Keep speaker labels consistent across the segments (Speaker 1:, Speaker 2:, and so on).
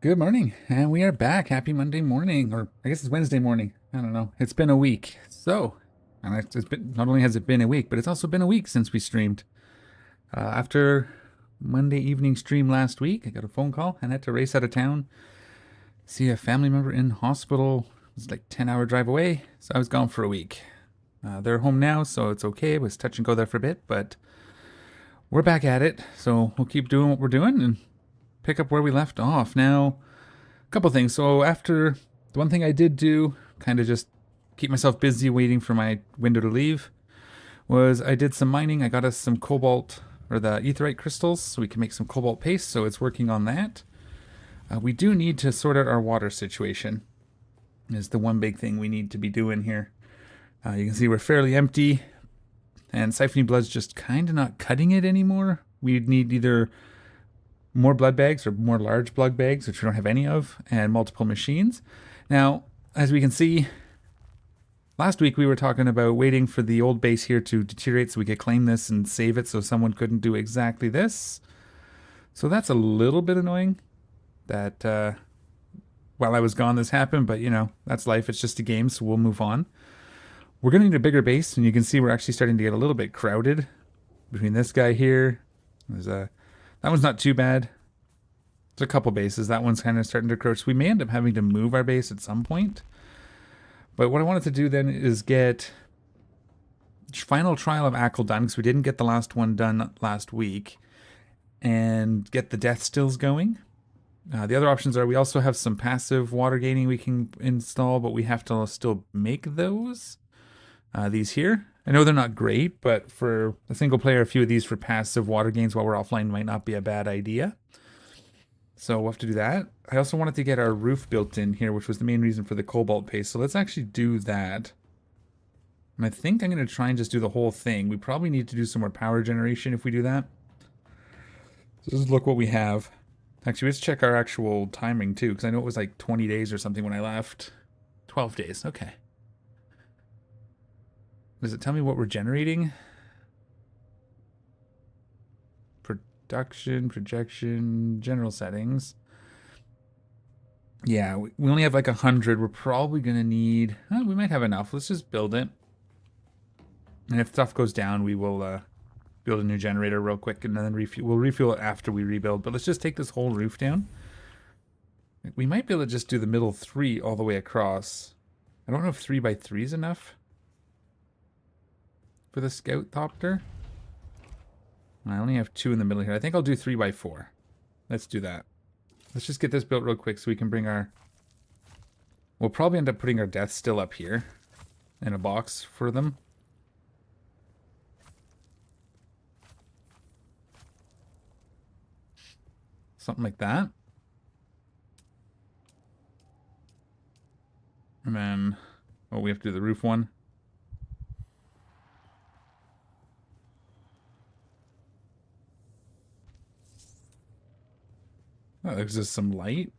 Speaker 1: Good morning, and we are back. Happy Monday morning, or I guess it's Wednesday morning. I don't know. It's been a week, and it's been not only has it been a week, but it's also been a week since we streamed. After Monday evening stream last week, I got a phone call and had to race out of town, see a family member in hospital. It was like 10-hour drive away, so I was gone for a week. They're home now, so it's okay. It was touch and go there for a bit, but we're back at it. So we'll keep doing what we're doing and pick up where we left off. Now, a couple things. So after the one thing I did do, kind of just keep myself busy waiting for my window to leave, was I did some mining. I got us some cobalt or the aetherite crystals so we can make some cobalt paste. So it's working on that. We do need to sort out our water situation. Is the one big thing we need to be doing here. You can see we're fairly empty, and siphoning blood's just kind of not cutting it anymore. We'd need either more blood bags or more large blood bags, which we don't have any of, and multiple machines. Now, as we can see, last week we were talking about waiting for the old base here to deteriorate so we could claim this and save it so someone couldn't do exactly this. So that's a little bit annoying that while I was gone this happened, but you know, that's life. It's just a game, so we'll move on. We're going to need a bigger base, and you can see we're actually starting to get a little bit crowded between this guy here. That one's not too bad. There's a couple bases. That one's kind of starting to encroach. We may end up having to move our base at some point. But what I wanted to do then is get final Trial of Aql done, because we didn't get the last one done last week, and get the Deathstills going. The other options are we also have some passive water gaining we can install, but we have to still make those. These here. I know they're not great, but for a single player, a few of these for passive water gains while we're offline might not be a bad idea. So we'll have to do that. I also wanted to get our roof built in here, which was the main reason for the cobalt paste. So let's actually do that. And I think I'm going to try and just do the whole thing. We probably need to do some more power generation if we do that. So let's look what we have. Actually, let's check our actual timing too, because I know it was like 20 days or something when I left. 12 days, okay. Does it tell me what we're generating? Production, projection, general settings. Yeah, we only have like 100. We're probably going to need... we might have enough. Let's just build it. And if stuff goes down, we will build a new generator real quick, and then we'll refuel it after we rebuild. But let's just take this whole roof down. We might be able to just do the middle 3 all the way across. I don't know if 3 by 3 is enough for the scout thopter. I only have 2 in the middle here. I think I'll do 3 by 4. Let's do that. Let's just get this built real quick so we can bring our... We'll probably end up putting our Deathstill up here in a box for them. Something like that. And then... Oh, we have to do the roof one. Oh, there's just some light.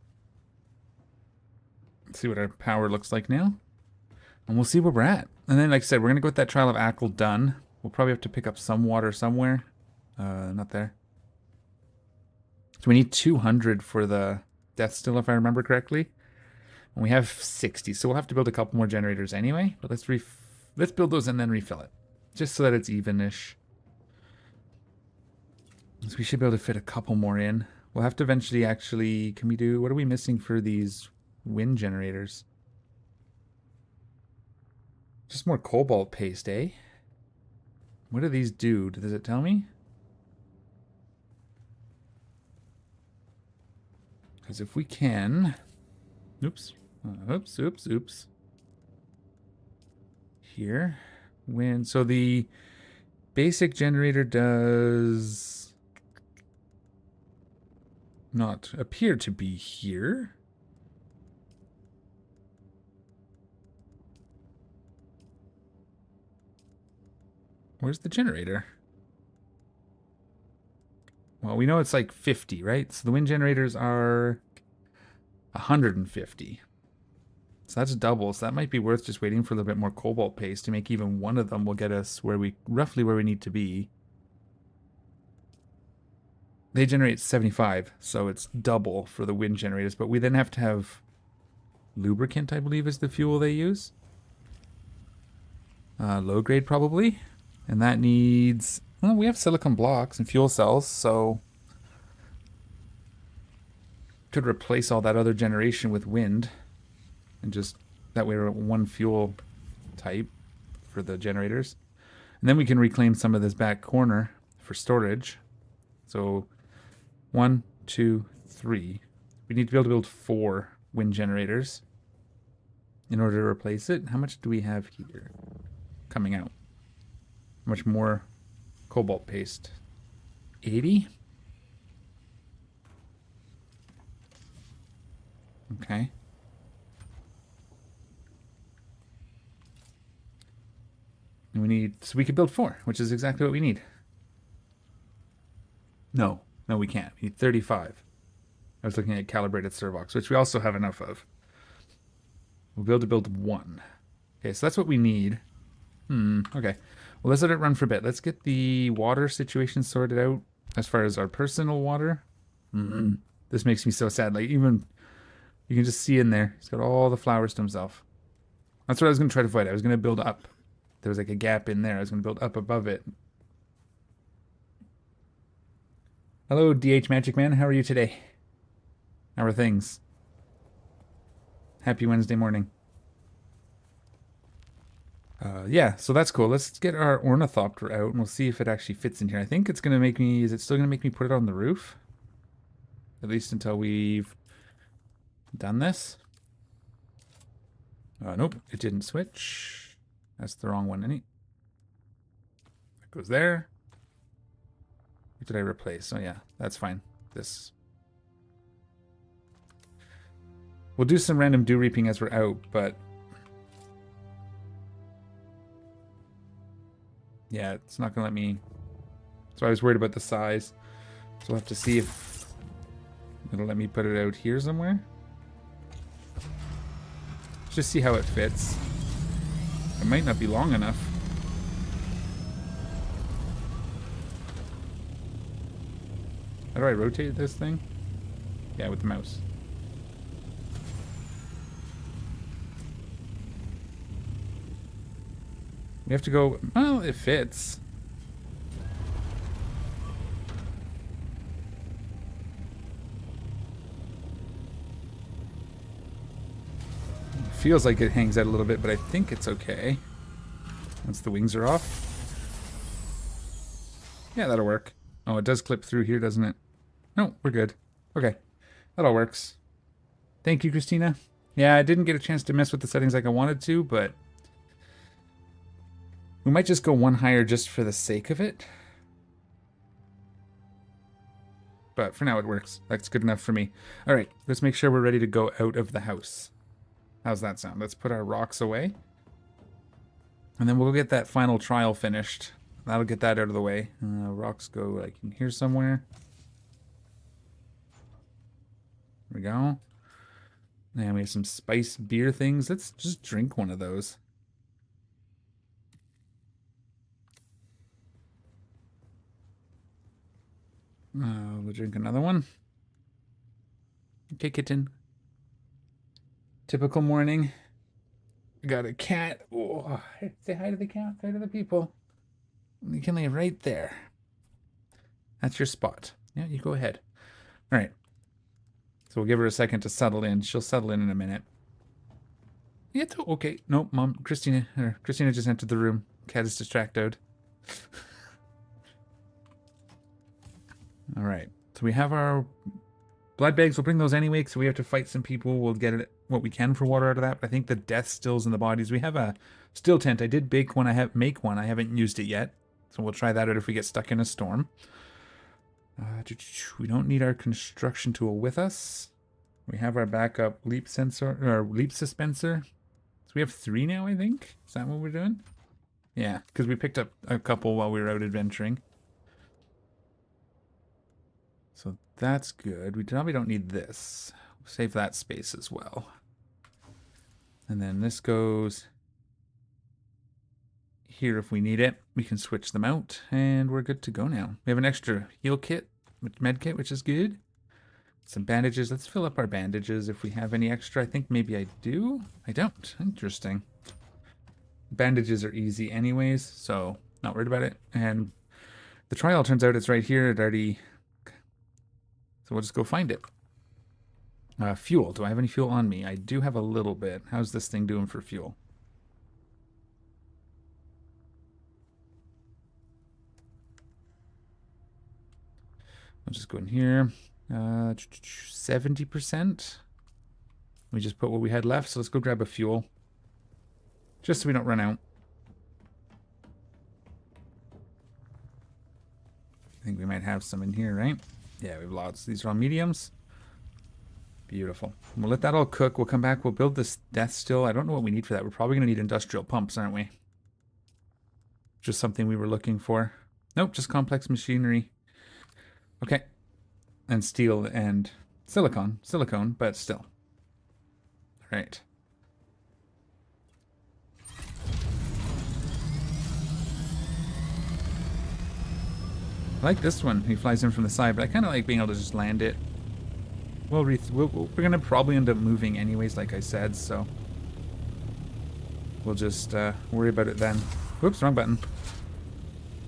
Speaker 1: Let's see what our power looks like now. And we'll see where we're at. And then, like I said, we're going to go with that Trial of Aql done. We'll probably have to pick up some water somewhere. Not there. So we need 200 for the Deathstill, if I remember correctly. And we have 60, so we'll have to build a couple more generators anyway. But let's build those and then refill it. Just so that it's even-ish. So we should be able to fit a couple more in. We'll have to eventually actually... Can we do... What are we missing for these wind generators? Just more cobalt paste, eh? What do these do? Does it tell me? Because if we can... Oops. Oops. Here. Wind. So the basic generator does... not appear to be here. Where's the generator? Well, we know it's like 50, right? So the wind generators are 150. So that's double. So that might be worth just waiting for a little bit more cobalt paste to make even one of them will get us roughly where we need to be. they generate 75, so it's double for the wind generators, but we then have to have lubricant, I believe, is the fuel they use. Low grade, probably. And that needs... Well, we have silicon blocks and fuel cells, so... Could replace all that other generation with wind. And just... That way we're at one fuel type for the generators. And then we can reclaim some of this back corner for storage. So... 1, 2, 3. We need to be able to build 4 wind generators in order to replace it. How much do we have here coming out? How much more cobalt paste? 80? Okay. And we need, so we could build 4, which is exactly what we need. No, we can't. We need 35. I was looking at calibrated servox, which we also have enough of. We'll be able to build 1. Okay, so that's what we need. Okay. Well, let's let it run for a bit. Let's get the water situation sorted out as far as our personal water. This makes me so sad. Like, even, you can just see in there, he's got all the flowers to himself. That's what I was going to try to avoid. I was going to build up. There was like a gap in there. I was going to build up above it. Hello, DH Magic Man. How are you today? How are things? Happy Wednesday morning. Yeah, so that's cool. Let's get our ornithopter out and we'll see if it actually fits in here. I think it's going to make me... Is it still going to make me put it on the roof? At least until we've done this. Nope, it didn't switch. That's the wrong one, isn't it? That goes there. What did I replace? Oh yeah, that's fine. This. We'll do some random dew reaping as we're out, but... Yeah, it's not going to let me... So I was worried about the size. So we'll have to see if it'll let me put it out here somewhere. Just see how it fits. It might not be long enough. How do I rotate this thing? Yeah, with the mouse. We have to go... Well, it fits. Feels like it hangs out a little bit, but I think it's okay. Once the wings are off. Yeah, that'll work. Oh, it does clip through here, doesn't it? No, we're good. Okay. That all works. Thank you, Christina. Yeah, I didn't get a chance to mess with the settings like I wanted to, but... We might just go one higher just for the sake of it. But for now it works. That's good enough for me. Alright, let's make sure we're ready to go out of the house. How's that sound? Let's put our rocks away. And then we'll get that final trial finished. That'll get that out of the way. Rocks go like in here somewhere. There we go. And we have some spice beer things. Let's just drink one of those. We'll drink another one. Okay, kitten. Typical morning. We got a cat. Oh, say hi to the cat. Say hi to the people. You can lay right there. That's your spot. Yeah, you go ahead. All right. So we'll give her a second to settle in. She'll settle in a minute. Yeah, okay. Nope, Mom. Christina just entered the room. Cat is distracted. All right. So we have our blood bags. We'll bring those anyway, so we have to fight some people. We'll get it what we can for water out of that. But I think the death stills in the bodies. We have a still tent. I did make one. I haven't used it yet. So we'll try that out if we get stuck in a storm. We don't need our construction tool with us. We have our backup leap sensor or leap suspensor. So we have 3 now, I think. Is that what we're doing? Yeah, because we picked up a couple while we were out adventuring. So that's good. We probably don't need this. We'll save that space as well. And then this goes here if we need it. We can switch them out and we're good to go now. We have an extra heal kit med kit, which is good. Some bandages. Let's fill up our bandages if we have any extra. I think maybe I do. I don't. Interesting. Bandages are easy anyways, so not worried about it. And the trial turns out it's right here. It already... So we'll just go find it. Fuel. Do I have any fuel on me? I do have a little bit. How's this thing doing for fuel? I'll just go in here. 70%. We just put what we had left, so let's go grab a fuel. Just so we don't run out. I think we might have some in here, right? Yeah, we have lots. These are all mediums. Beautiful. We'll let that all cook. We'll come back. We'll build this Deathstill. I don't know what we need for that. We're probably going to need industrial pumps, aren't we? Just something we were looking for. Nope, just complex machinery. Okay. And steel and silicone, but still. All right. I like this one. He flies in from the side, but I kind of like being able to just land it. We're going to probably end up moving anyways, like I said, so we'll just worry about it then. Whoops, wrong button.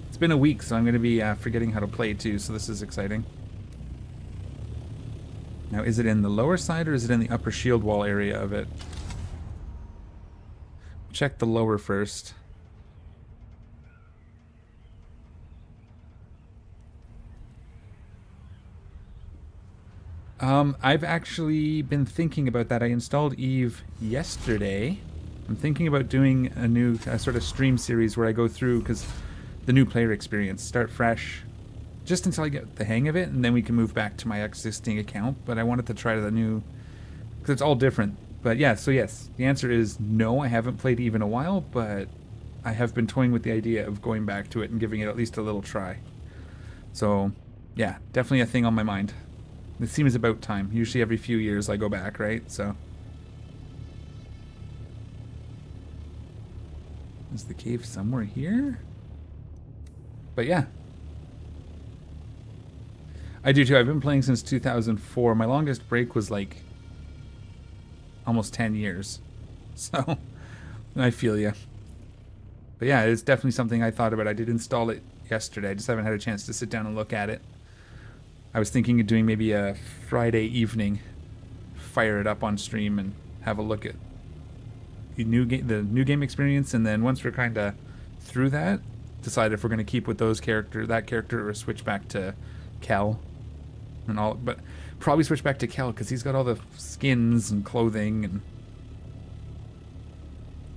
Speaker 1: It's been a week, so I'm going to be forgetting how to play too, so this is exciting. Now, is it in the lower side or is it in the upper shield wall area of it? Check the lower first. I've actually been thinking about that. I installed Eve yesterday. I'm thinking about doing a new sort of stream series where I go through, because the new player experience, start fresh, just until I get the hang of it, and then we can move back to my existing account. But I wanted to try the new, because it's all different. But yeah, so yes, the answer is no, I haven't played Eve in a while, but I have been toying with the idea of going back to it and giving it at least a little try. So yeah, definitely a thing on my mind. It seems about time. Usually every few years I go back, right? So. Is the cave somewhere here? But yeah. I do too. I've been playing since 2004. My longest break was like almost 10 years. So I feel you. But yeah, it's definitely something I thought about. I did install it yesterday. I just haven't had a chance to sit down and look at it. I was thinking of doing maybe a Friday evening, fire it up on stream and have a look at the new game experience, and then once we're kind of through that, decide if we're going to keep with that character, or switch back to Kel and all. But probably switch back to Kel because he's got all the skins and clothing and.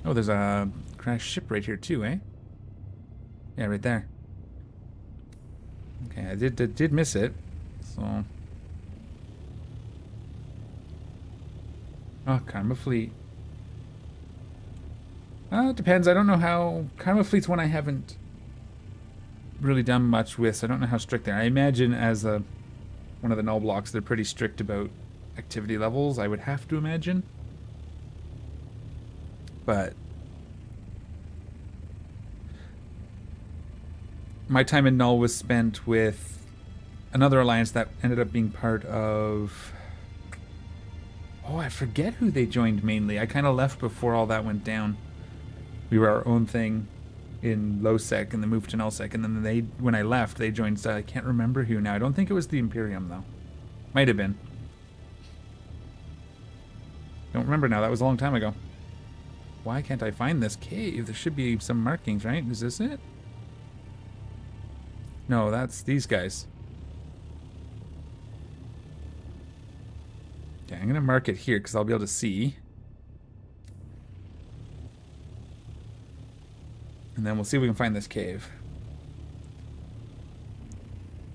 Speaker 1: Oh, there's a crashed ship right here too, eh? Yeah, right there. Okay, I did miss it. So, oh, Karma Fleet. It depends. I don't know how... Karma Fleet's one I haven't really done much with, so I don't know how strict they are. I imagine as one of the null blocks, they're pretty strict about activity levels, I would have to imagine. But my time in null was spent with another alliance that ended up being part of... Oh, I forget who they joined mainly. I kind of left before all that went down. We were our own thing in low sec and then moved to null sec, and then when I left, they joined... I can't remember who now. I don't think it was the Imperium, though. Might have been. Don't remember now. That was a long time ago. Why can't I find this cave? There should be some markings, right? Is this it? No, that's these guys. Okay, I'm going to mark it here because I'll be able to see. And then we'll see if we can find this cave.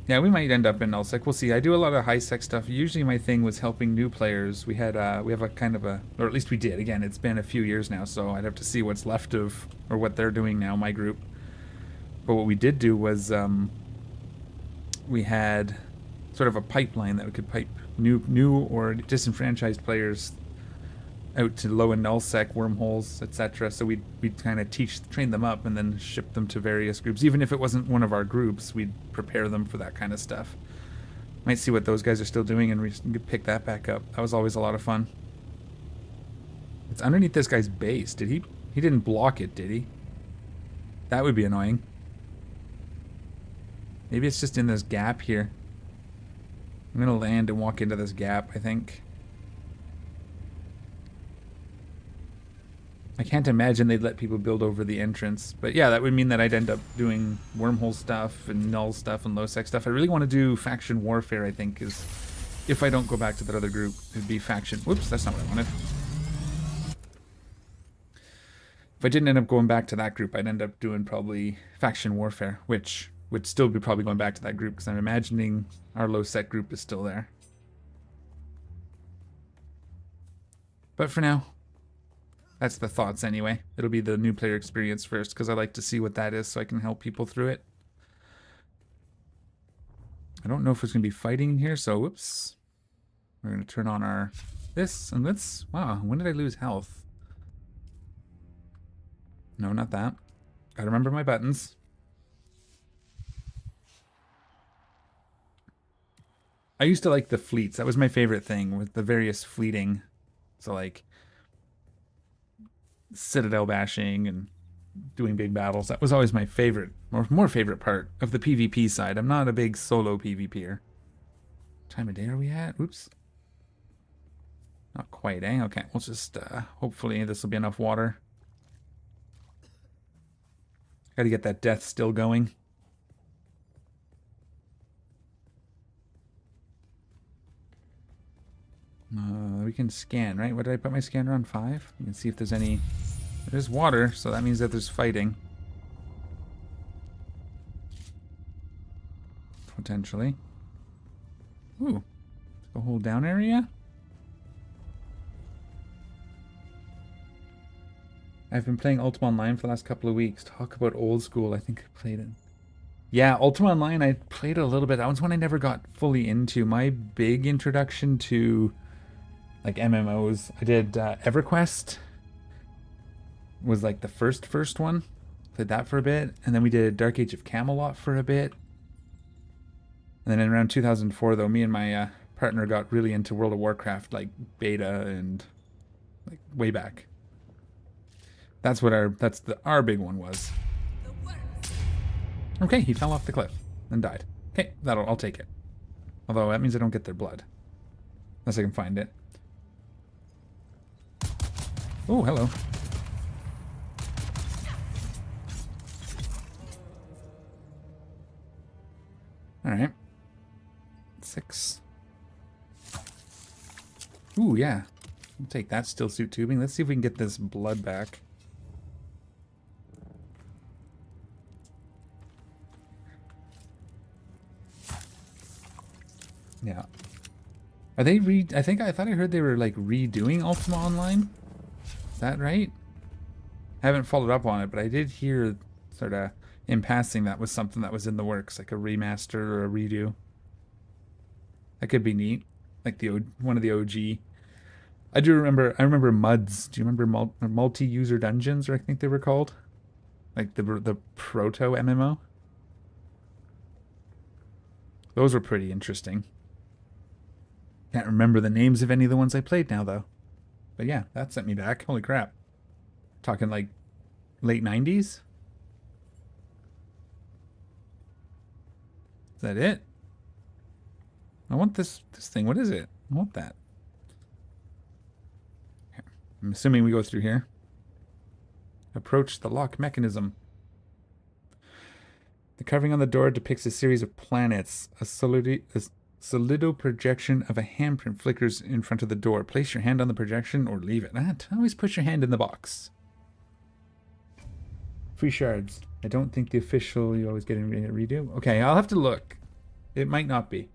Speaker 1: Yeah, we might end up in nullsec. We'll see. I do a lot of high sec stuff. Usually my thing was helping new players. We have a kind of a, or at least we did. Again, it's been a few years now, so I'd have to see what's left of, or what they're doing now, my group. But what we did do was we had sort of a pipeline that we could pipe new or disenfranchised players out to low and null sec wormholes, etc. So we'd kind of train them up and then ship them to various groups. Even if it wasn't one of our groups, we'd prepare them for that kind of stuff. Might see what those guys are still doing and pick that back up. That was always a lot of fun. It's underneath this guy's base. Did he? He didn't block it, did he? That would be annoying. Maybe it's just in this gap here. I'm gonna land and walk into this gap, I think. I can't imagine they'd let people build over the entrance. But yeah, that would mean that I'd end up doing wormhole stuff and null stuff and low sec stuff. I really want to do faction warfare, I think, is if I don't go back to that other group, it'd be faction. Whoops, that's not what I wanted. If I didn't end up going back to that group, I'd end up doing probably faction warfare, which would still be probably going back to that group because I'm imagining our low sec group is still there. But for now, that's the thoughts anyway. It'll be the new player experience first because I like to see what that is so I can help people through it. I don't know if it's going to be fighting in here, so whoops. We're going to turn on our this and this. Wow, when did I lose health? No, not that. Gotta remember my buttons. I used to like the fleets. That was my favorite thing with the various fleeting. So like citadel bashing and doing big battles. That was always my favorite, more favorite part of the PvP side. I'm not a big solo PvPer. What time of day are we at? Oops. Not quite, eh? Okay, we'll just, hopefully this will be enough water. Gotta get that Deathstill going. We can scan, right? What did I put my scanner on? 5? You can see if there's any... There's water, so that means that there's fighting. Potentially. Ooh. The whole down area? I've been playing Ultima Online for the last couple of weeks. Talk about old school. I think I played it. Yeah, Ultima Online, I played a little bit. That was one I never got fully into. My big introduction to like MMOs, I did EverQuest. Was like the first one. Played that for a bit. And then we did Dark Age of Camelot for a bit. And then in around 2004, though, me and my partner got really into World of Warcraft, like beta and like way back. That's what our big one was. Okay, he fell off the cliff and died. Okay, I'll take it. Although that means I don't get their blood. Unless I can find it. Oh, hello. Alright. 6. Ooh, yeah. I'll take that still suit tubing. Let's see if we can get this blood back. Yeah. Are they I thought I heard they were like redoing Ultima Online. Is that right? I haven't followed up on it, but I did hear sort of in passing that was something that was in the works, like a remaster or a redo. That could be neat. Like one of the OG. I remember MUDs. Do you remember multi-user dungeons, or I think they were called? Like the proto MMO. Those were pretty interesting. Can't remember the names of any of the ones I played now, though. But yeah, that sent me back. Holy crap. Talking like late 90s? Is that it? I want this thing. What is it? I want that. I'm assuming we go through here. Approach the lock mechanism. The carving on the door depicts a series of planets. A solido projection of a handprint flickers in front of the door. Place your hand on the projection or leave it. Always put your hand in the box. Free shards. I don't think the official you always get a redo. Okay, I'll have to look. It might not be.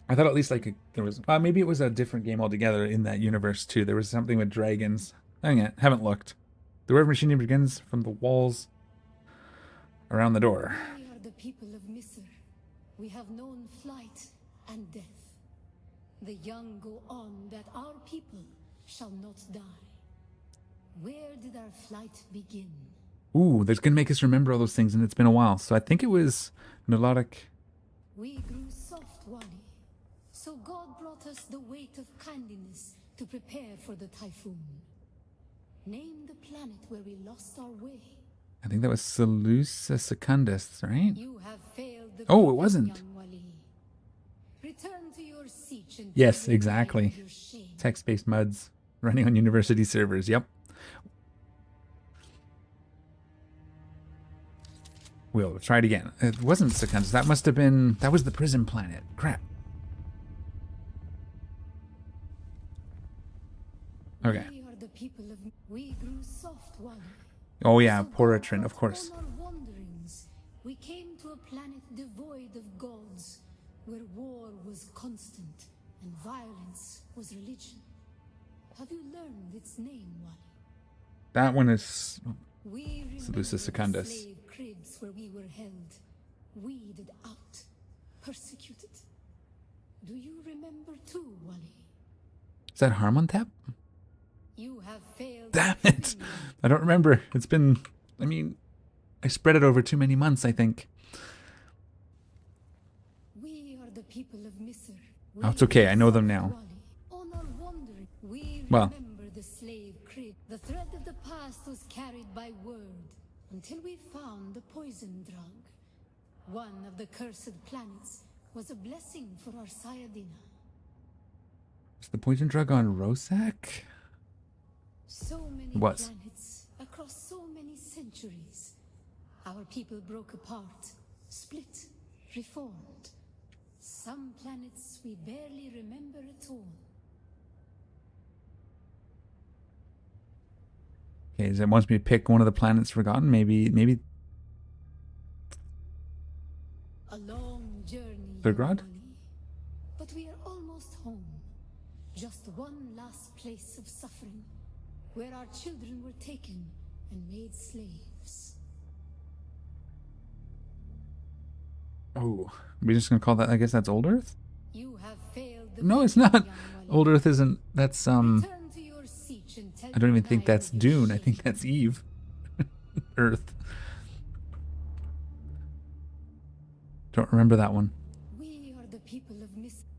Speaker 1: I thought at least like there was... maybe it was a different game altogether in that universe too. There was something with dragons. Haven't looked. The word machinery begins from the walls around the door.
Speaker 2: We are the people of Misr. We have known flight and death. The young go on that our people shall not die. Where did our flight begin?
Speaker 1: Ooh, that's going to make us remember all those things, and it's been a while. So I think it was Melodic
Speaker 2: We grew soft, Wally. So God brought us the weight of kindliness to prepare for the typhoon. Name the planet where we lost our way.
Speaker 1: I think that was Seleucia Secundus, right?
Speaker 2: You have failed the
Speaker 1: Oh, it
Speaker 2: people,
Speaker 1: wasn't.
Speaker 2: young Wally. Return to your seat and
Speaker 1: Yes,
Speaker 2: tell your
Speaker 1: exactly.
Speaker 2: your shame.
Speaker 1: Text-based MUDs running on university servers. Yep. We'll try it again. It wasn't Secundus. That must have been... That was the prison planet. Crap. Okay.
Speaker 2: We are the people of... We grew soft, Wally.
Speaker 1: Oh yeah,
Speaker 2: So
Speaker 1: Poratrin,
Speaker 2: God
Speaker 1: of course.
Speaker 2: brought on our wanderings. We came to a planet devoid of gods, where war was constant and violence was religion. Have you learned its name, Wally?
Speaker 1: That one is...
Speaker 2: We remember
Speaker 1: Seleucia
Speaker 2: the
Speaker 1: Secundus.
Speaker 2: slave cribs where we were held, weeded out, persecuted. Do you remember too, Wally?
Speaker 1: Is that Harmontep?
Speaker 2: You have failed.
Speaker 1: Damn it! I don't remember. It's been... I mean, I spread it over too many months, I think.
Speaker 2: We are the people of Misr.
Speaker 1: Oh, it's okay. I know them now.
Speaker 2: On our wandering, we
Speaker 1: Well.
Speaker 2: remember the slave crib. The thread of the past was carried by word until we found the poison drug. One of the cursed planets was a blessing for our Sayadina.
Speaker 1: Is the poison drug on Rosak?
Speaker 2: So many
Speaker 1: Was.
Speaker 2: planets across so many centuries. Our people broke apart, split, reformed. Some planets we barely remember at all.
Speaker 1: Okay, it wants me to pick one of the planets forgotten. Maybe
Speaker 2: A long journey,
Speaker 1: Belgrade?
Speaker 2: young Wally. But we are almost home. Just one last place of suffering, where our children were taken and made slaves.
Speaker 1: Oh, we're just gonna call that. I guess that's Old Earth.
Speaker 2: You have failed the
Speaker 1: No, it's
Speaker 2: people,
Speaker 1: not.
Speaker 2: young Wally.
Speaker 1: Old Earth isn't. That's
Speaker 2: Return to your seat and tell
Speaker 1: I don't
Speaker 2: your
Speaker 1: even think
Speaker 2: guide
Speaker 1: that's
Speaker 2: of your
Speaker 1: Dune. I
Speaker 2: shame.
Speaker 1: think that's Eve. Earth. Don't remember that one.
Speaker 2: We are the people of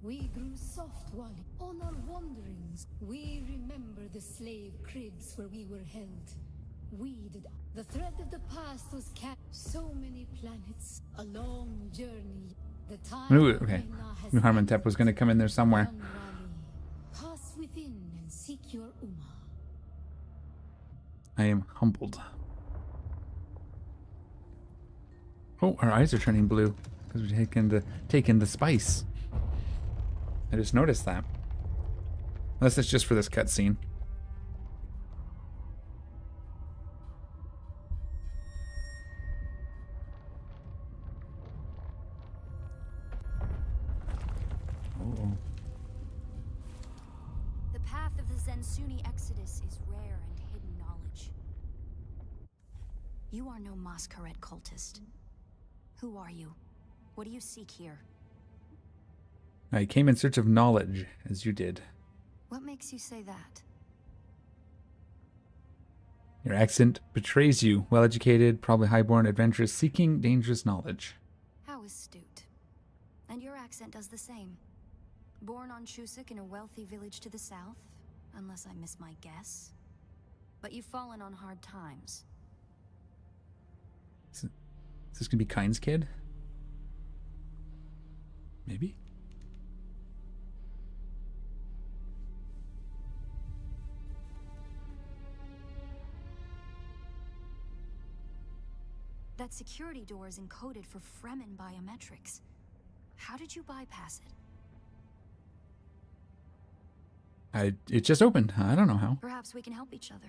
Speaker 2: We grew soft, Wally. On our wanderings, we remember the slave cribs where we were held. Weeded. The thread of the past was kept. So many planets. A long journey. The time
Speaker 1: Ooh,
Speaker 2: of
Speaker 1: okay.
Speaker 2: Reyna has
Speaker 1: Knew
Speaker 2: ended.
Speaker 1: Harmontep was gonna come in there somewhere.
Speaker 2: Young Wally, pass within and seek your Ummah.
Speaker 1: I am humbled. Oh, our eyes are turning blue because we're taking the spice. I just noticed that. Unless it's just for this cutscene. Oh.
Speaker 3: The path of the Zensuni Exodus is rare and hidden knowledge. You are no Masquerade cultist. Who are you? What do you seek here?
Speaker 1: I came in search of knowledge, as you did.
Speaker 3: What makes you say that?
Speaker 1: Your accent betrays you. Well-educated, probably highborn, adventurous, seeking dangerous knowledge.
Speaker 3: How astute. And your accent does the same. Born on Chusik in a wealthy village to the south, unless I miss my guess. But you've fallen on hard times.
Speaker 1: Is this gonna be Kyne's kid? Maybe?
Speaker 3: That security door is encoded for Fremen biometrics. How did you bypass it?
Speaker 1: It just opened. I don't know how.
Speaker 3: Perhaps we can help each other.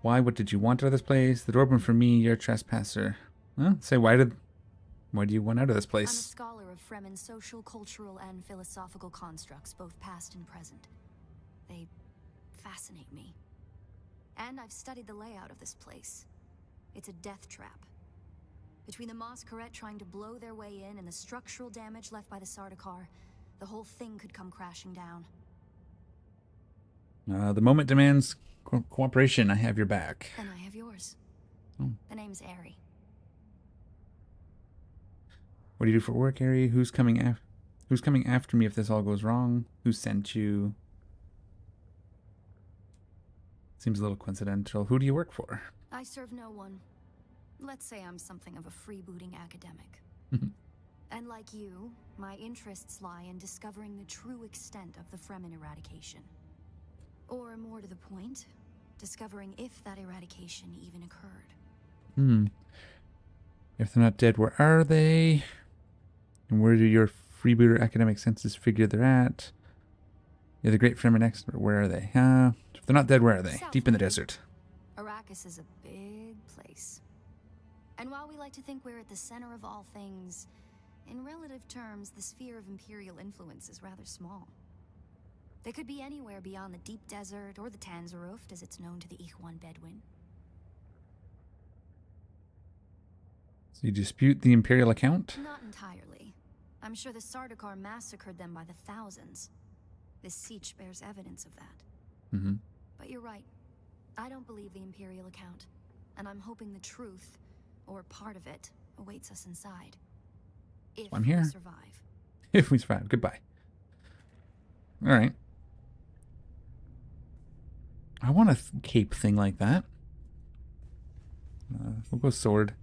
Speaker 1: Why? What did you want out of this place? The door opened for me. You're a trespasser. Huh? Say, why do you want out of this
Speaker 3: I'm a
Speaker 1: place?
Speaker 3: scholar of Fremen's social, cultural, and philosophical constructs, both past and present. They fascinate me. And I've studied the layout of this place. It's a death trap. Between the Masquerade trying to blow their way in and the structural damage left by the Sardaukar, the whole thing could come crashing down.
Speaker 1: The moment demands cooperation. I have your back.
Speaker 3: And I have yours.
Speaker 1: Oh.
Speaker 3: The name's Aerie.
Speaker 1: What do you do for work, Harry? Who's coming after me if this all goes wrong? Who sent you? Seems a little coincidental. Who do you work for?
Speaker 3: I serve no one. Let's say I'm something of a freebooting academic. And like you, my interests lie in discovering the true extent of the Fremen eradication. Or more to the point, discovering if that eradication even occurred.
Speaker 1: If they're not dead, where are they? And where do your freebooter academic senses figure they're at? You're the great Fremen expert. Where are they? If they're not dead, where are they? Deep in the desert.
Speaker 3: Arrakis is a big place. And while we like to think we're at the center of all things, in relative terms, the sphere of Imperial influence is rather small. They could be anywhere beyond the deep desert or the Tanzaruft, as it's known to the Ikhwan Bedouin.
Speaker 1: So you dispute the Imperial account?
Speaker 3: Not entirely. I'm sure the Sardaukar massacred them by the thousands. This siege bears evidence of that. But you're right. I don't believe the Imperial account. And I'm hoping the truth, or part of it, awaits us inside. If
Speaker 1: I'm here.
Speaker 3: we survive.
Speaker 1: If we survive. Goodbye. Alright. I want a cape thing like that. We'll go sword.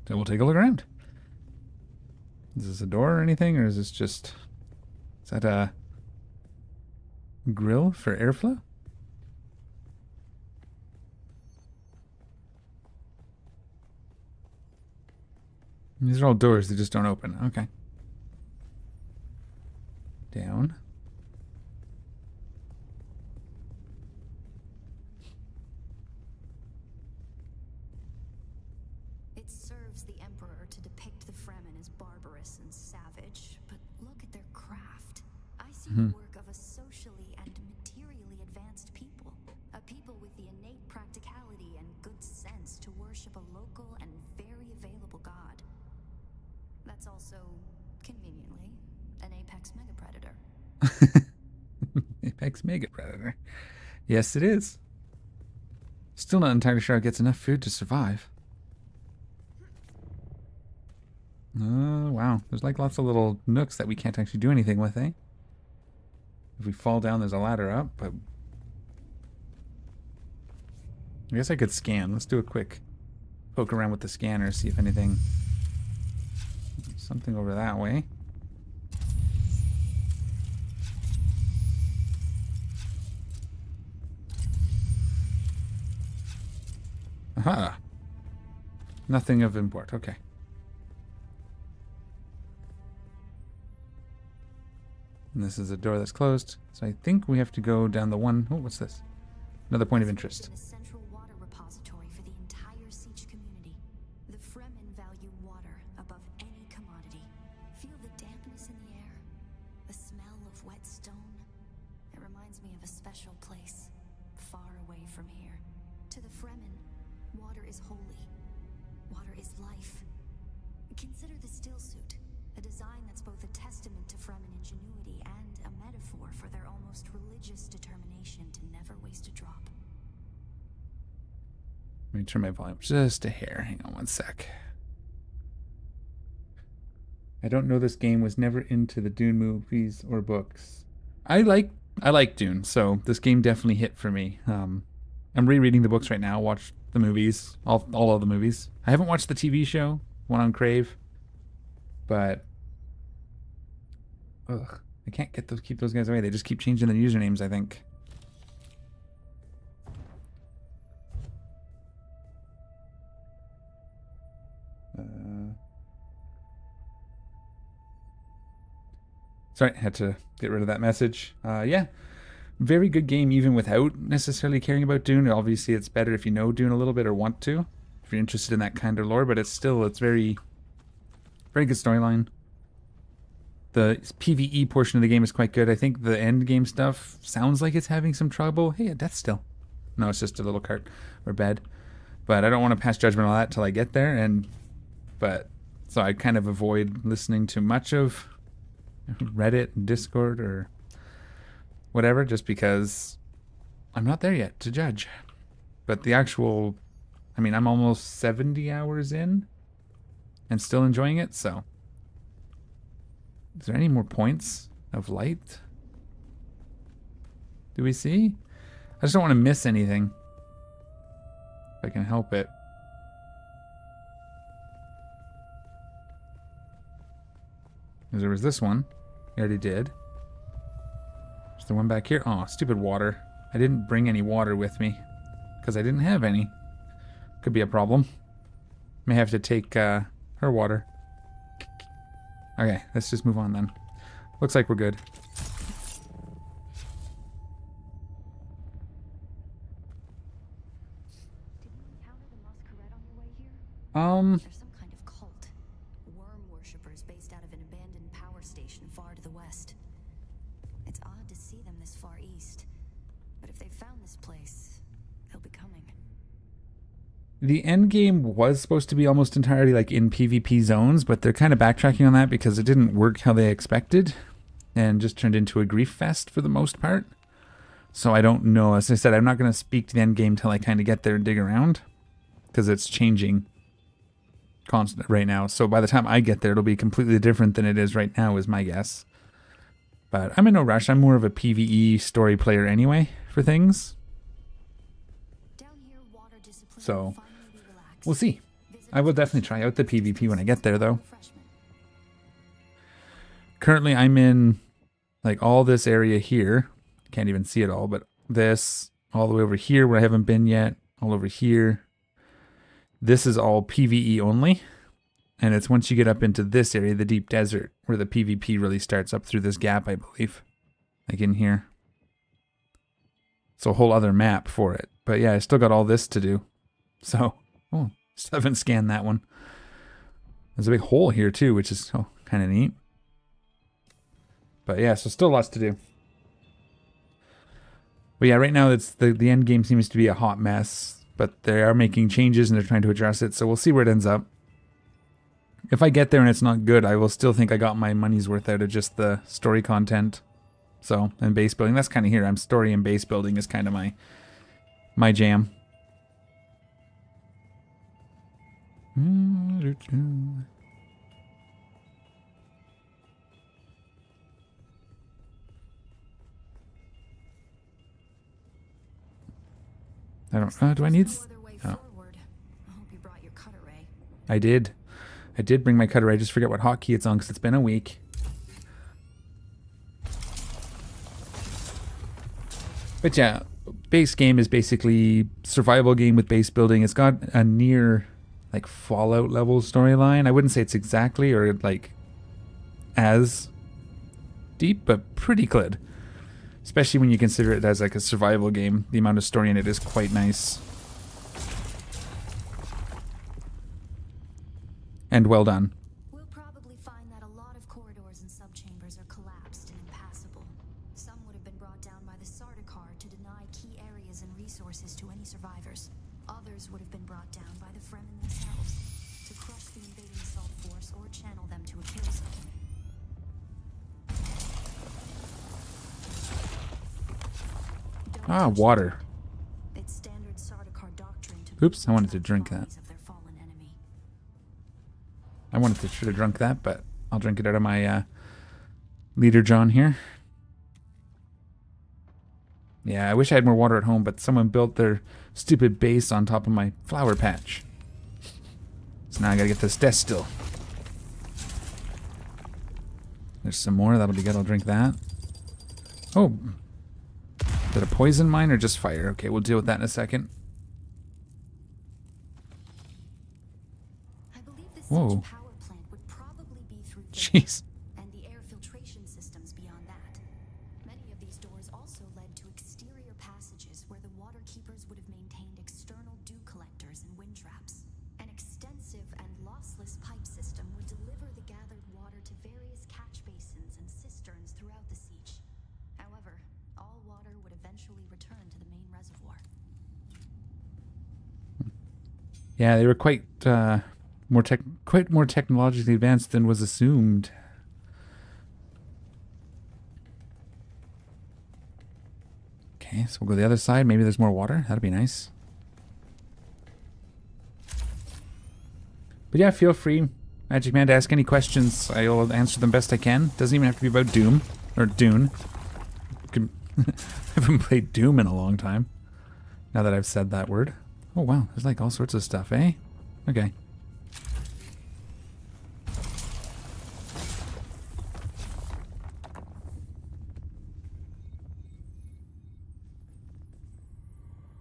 Speaker 1: So we'll take a look around. Is this a door or anything? Or is this just... Is that a grill for airflow? These are all doors that just don't open. Okay. Down.
Speaker 3: It serves the Emperor to depict the Fremen as barbarous and savage, but look at their craft. I see the work of a socially and materially advanced people. A people with the innate practicality and good sense to worship a local and very available god. That's also, conveniently, an apex megapredator.
Speaker 1: Apex megapredator. Yes, it is. Still not entirely sure it gets enough food to survive. Oh, wow. There's like lots of little nooks that we can't actually do anything with, eh? If we fall down, there's a ladder up, but... I guess I could scan. Let's do a quick poke around with the scanner, see if anything... Something over that way. Aha! Nothing of import. Okay. And this is a door that's closed. So I think we have to go down the one... Oh, what's this? Another point of interest.
Speaker 3: A central water repository for the entire siege community. The Fremen value water above any commodity. Feel the dampness in the air, the smell of wet stone. It reminds me of a special place, far away from here. To the Fremen, water is holy. Water is life. Consider the still suit, a design that's both a testament to Fremen ingenuity and a metaphor for their almost religious determination to never waste a drop.
Speaker 1: Let me turn my volume just a hair. Hang on one sec. I don't know this game, was never into the Dune movies or books. I like Dune, so this game definitely hit for me. I'm rereading the books right now, watched the movies, all of the movies. I haven't watched the TV show, one on Crave, but I can't keep those guys away. They just keep changing the usernames, I think. Sorry, had to get rid of that message. Yeah, very good game even without necessarily caring about Dune. Obviously, it's better if you know Dune a little bit or want to, if you're interested in that kind of lore, but it's very, very good storyline. The PvE portion of the game is quite good. I think the end game stuff sounds like it's having some trouble. Hey, a Deathstill. No, it's just a little cart or bed. But I don't want to pass judgment on that till I get there. So I kind of avoid listening to much of Reddit and Discord or whatever, just because I'm not there yet to judge. But the actual, I mean, I'm almost 70 hours in. and still enjoying it, so. Is there any more points of light? Do we see? I just don't want to miss anything. If I can help it. There was this one. We already did. There's the one back here. Oh, stupid water. I didn't bring any water with me. Because I didn't have any. Could be a problem. May have to take her water. Okay, let's just move on then. Looks like we're good.
Speaker 3: Did you encounter the Masquerade on your way here? They're some kind of cult. Worm worshippers based out of an abandoned power station far to the west. It's odd to see them this far east. But if they found this place, they'll be coming.
Speaker 1: The end game was supposed to be almost entirely like in PvP zones, but they're kind of backtracking on that because it didn't work how they expected and just turned into a grief fest for the most part. So I don't know. As I said, I'm not going to speak to the end game till I kind of get there and dig around because it's changing constant right now. So by the time I get there, it'll be completely different than it is right now is my guess. But I'm in no rush. I'm more of a PvE story player anyway for things. So we'll see. I will definitely try out the PvP when I get there, though. Currently, I'm in like all this area here. Can't even see it all, but this all the way over here where I haven't been yet. All over here. This is all PvE only. And it's once you get up into this area, the deep desert, where the PvP really starts up through this gap, I believe. Like in here. It's a whole other map for it. But yeah, I still got all this to do. So, oh, still haven't scanned that one. There's a big hole here too, which is kind of neat. But yeah, so still lots to do. But yeah, right now it's the end game seems to be a hot mess, but they are making changes and they're trying to address it. So we'll see where it ends up. If I get there and it's not good, I will still think I got my money's worth out of just the story content. So, and base building, that's kind of here. I'm story and base building is kind of my jam. I don't know. Do I need? Oh. I did. I did bring my cutter. I just forget what hotkey it's on because it's been a week. But yeah, base game is basically survival game with base building. It's got a near like Fallout level storyline. I wouldn't say it's exactly or like as deep, but pretty good. Especially when you consider it as like a survival game. The amount of story in it is quite nice. And well done.
Speaker 3: We'll probably find that a lot of corridors and subchambers are collapsed and impassable. Some would have been brought down by the Sardaukar to deny key areas and resources to any survivors. Others would have been brought down by the Fremen themselves to crush the invading assault force or channel them to a kill zone.
Speaker 1: Ah, water.
Speaker 3: It's standard Sardaukar doctrine to
Speaker 1: Oops, I wanted to drink that.
Speaker 3: of their fallen enemy.
Speaker 1: I wanted to should have drunk that, but I'll drink it out of my Leader John here. Yeah, I wish I had more water at home, but someone built their stupid base on top of my flower patch. So now I gotta get this Deathstill. There's some more, that'll be good, I'll drink that. Oh. Is it a poison mine or just fire? Okay, we'll deal with that in a second.
Speaker 3: I believe the
Speaker 1: Whoa.
Speaker 3: siege power plant would probably be through there,
Speaker 1: Jeez.
Speaker 3: and the air filtration systems beyond that. Many of these doors also led to exterior passages where the water keepers would have maintained external dew collectors and wind traps. An extensive and lossless pipe system would deliver the gathered water to various catch basins and cisterns throughout the siege. However, all water would eventually return to the main reservoir.
Speaker 1: Yeah, they were quite more technologically advanced than was assumed. Okay, so we'll go to the other side. Maybe there's more water. That'd be nice. But yeah, feel free. Magic Man, to ask any questions. I'll answer them best I can. Doesn't even have to be about Doom. Or Dune. I haven't played Doom in a long time. Now that I've said that word. Oh wow, there's like all sorts of stuff, eh? Okay.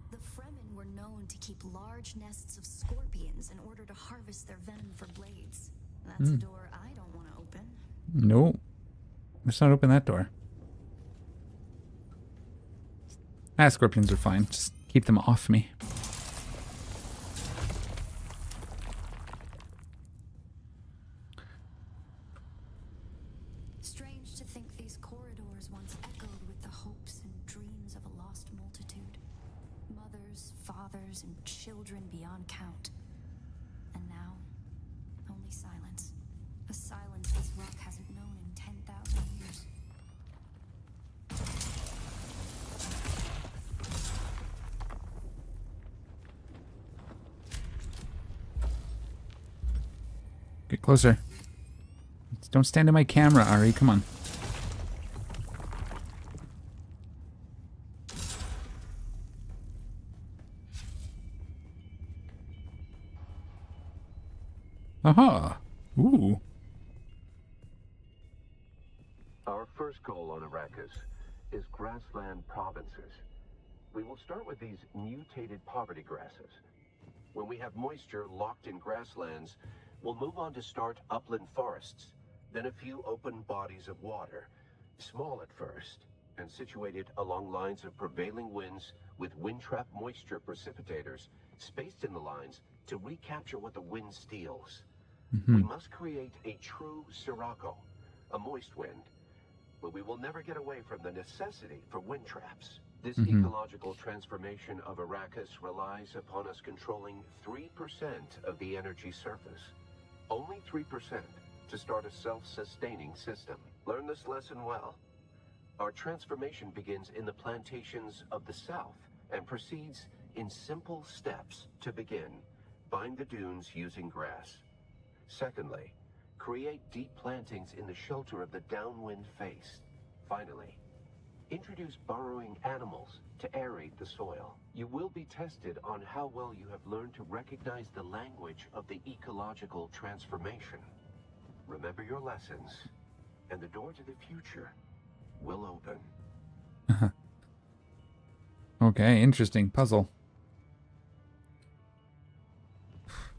Speaker 3: The Fremen were known to keep large nests of scorpions in order to harvest their venom for blades. That's a door I don't want to open.
Speaker 1: No. Let's not open that door. Ah, scorpions are fine. Just keep them off me.
Speaker 3: Strange to think these corridors once echoed with the hopes and dreams of a lost multitude. Mothers, fathers, and children beyond count. And now, only silence. A silence this rock hasn't known in 10,000 years.
Speaker 1: Get closer. Don't stand in my camera, Ari. Come on. Aha! Ooh.
Speaker 4: Our first goal on Arrakis is grassland provinces. We will start with these mutated poverty grasses. When we have moisture locked in grasslands, we'll move on to start upland forests, then a few open bodies of water, small at first, and situated along lines of prevailing winds with wind-trap moisture precipitators spaced in the lines to recapture what the wind steals. We must create a true sirocco, a moist wind, but we will never get away from the necessity for wind traps. This ecological transformation of Arrakis relies upon us controlling 3% of the energy surface. Only 3% to start a self-sustaining system. Learn this lesson well. Our transformation begins in the plantations of the south and proceeds in simple steps to begin. Bind the dunes using grass. Secondly, create deep plantings in the shelter of the downwind face. Finally, introduce burrowing animals to aerate the soil. You will be tested on how well you have learned to recognize the language of the ecological transformation. Remember your lessons, and the door to the future will open.
Speaker 1: Okay, interesting puzzle.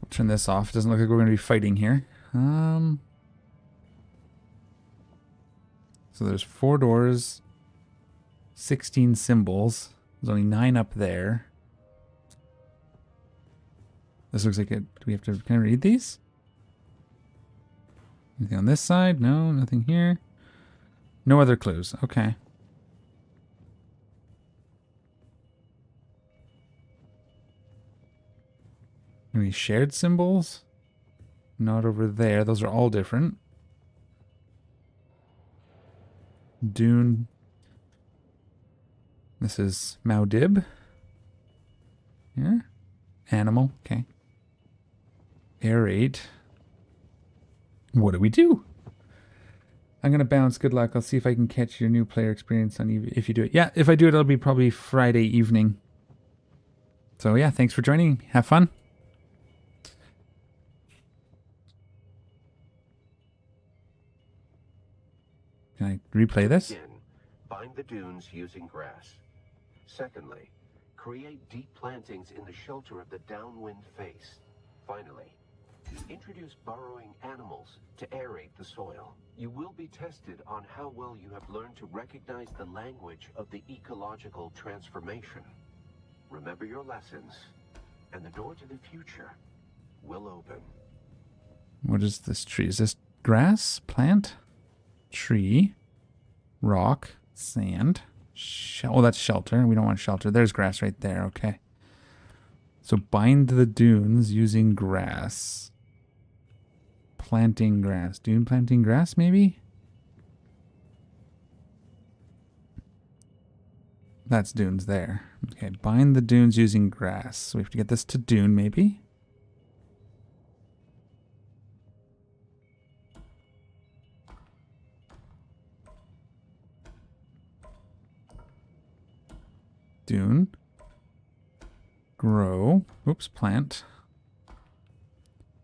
Speaker 1: We'll turn this off. Doesn't look like we're going to be fighting here. So there's 4 doors, 16 symbols. There's only 9 up there. This looks like it. Do we have to kind of read these? Anything on this side? No, nothing here. No other clues. Okay. Any shared symbols? Not over there. Those are all different. Dune. This is Maudib. Here. Animal. Okay. Aerate. What do we do? I'm going to bounce. Good luck. I'll see if I can catch your new player experience on if you do it. Yeah, if I do it, it'll be probably Friday evening. So yeah, thanks for joining. Have fun. Can I replay this?
Speaker 4: Again, bind the dunes using grass. Secondly, create deep plantings in the shelter of the downwind face. Finally, introduce burrowing animals to aerate the soil. You will be tested on how well you have learned to recognize the language of the ecological transformation. Remember your lessons, and the door to the future will open.
Speaker 1: What is this tree? Is this grass? Plant? Tree? Rock? Sand? Oh, that's shelter. We don't want shelter. There's grass right there. Okay. So bind the dunes using grass. Planting grass. Dune planting grass, maybe? That's dunes there. Okay, bind the dunes using grass. So we have to get this to Dune, maybe? Dune. Grow. Oops, plant.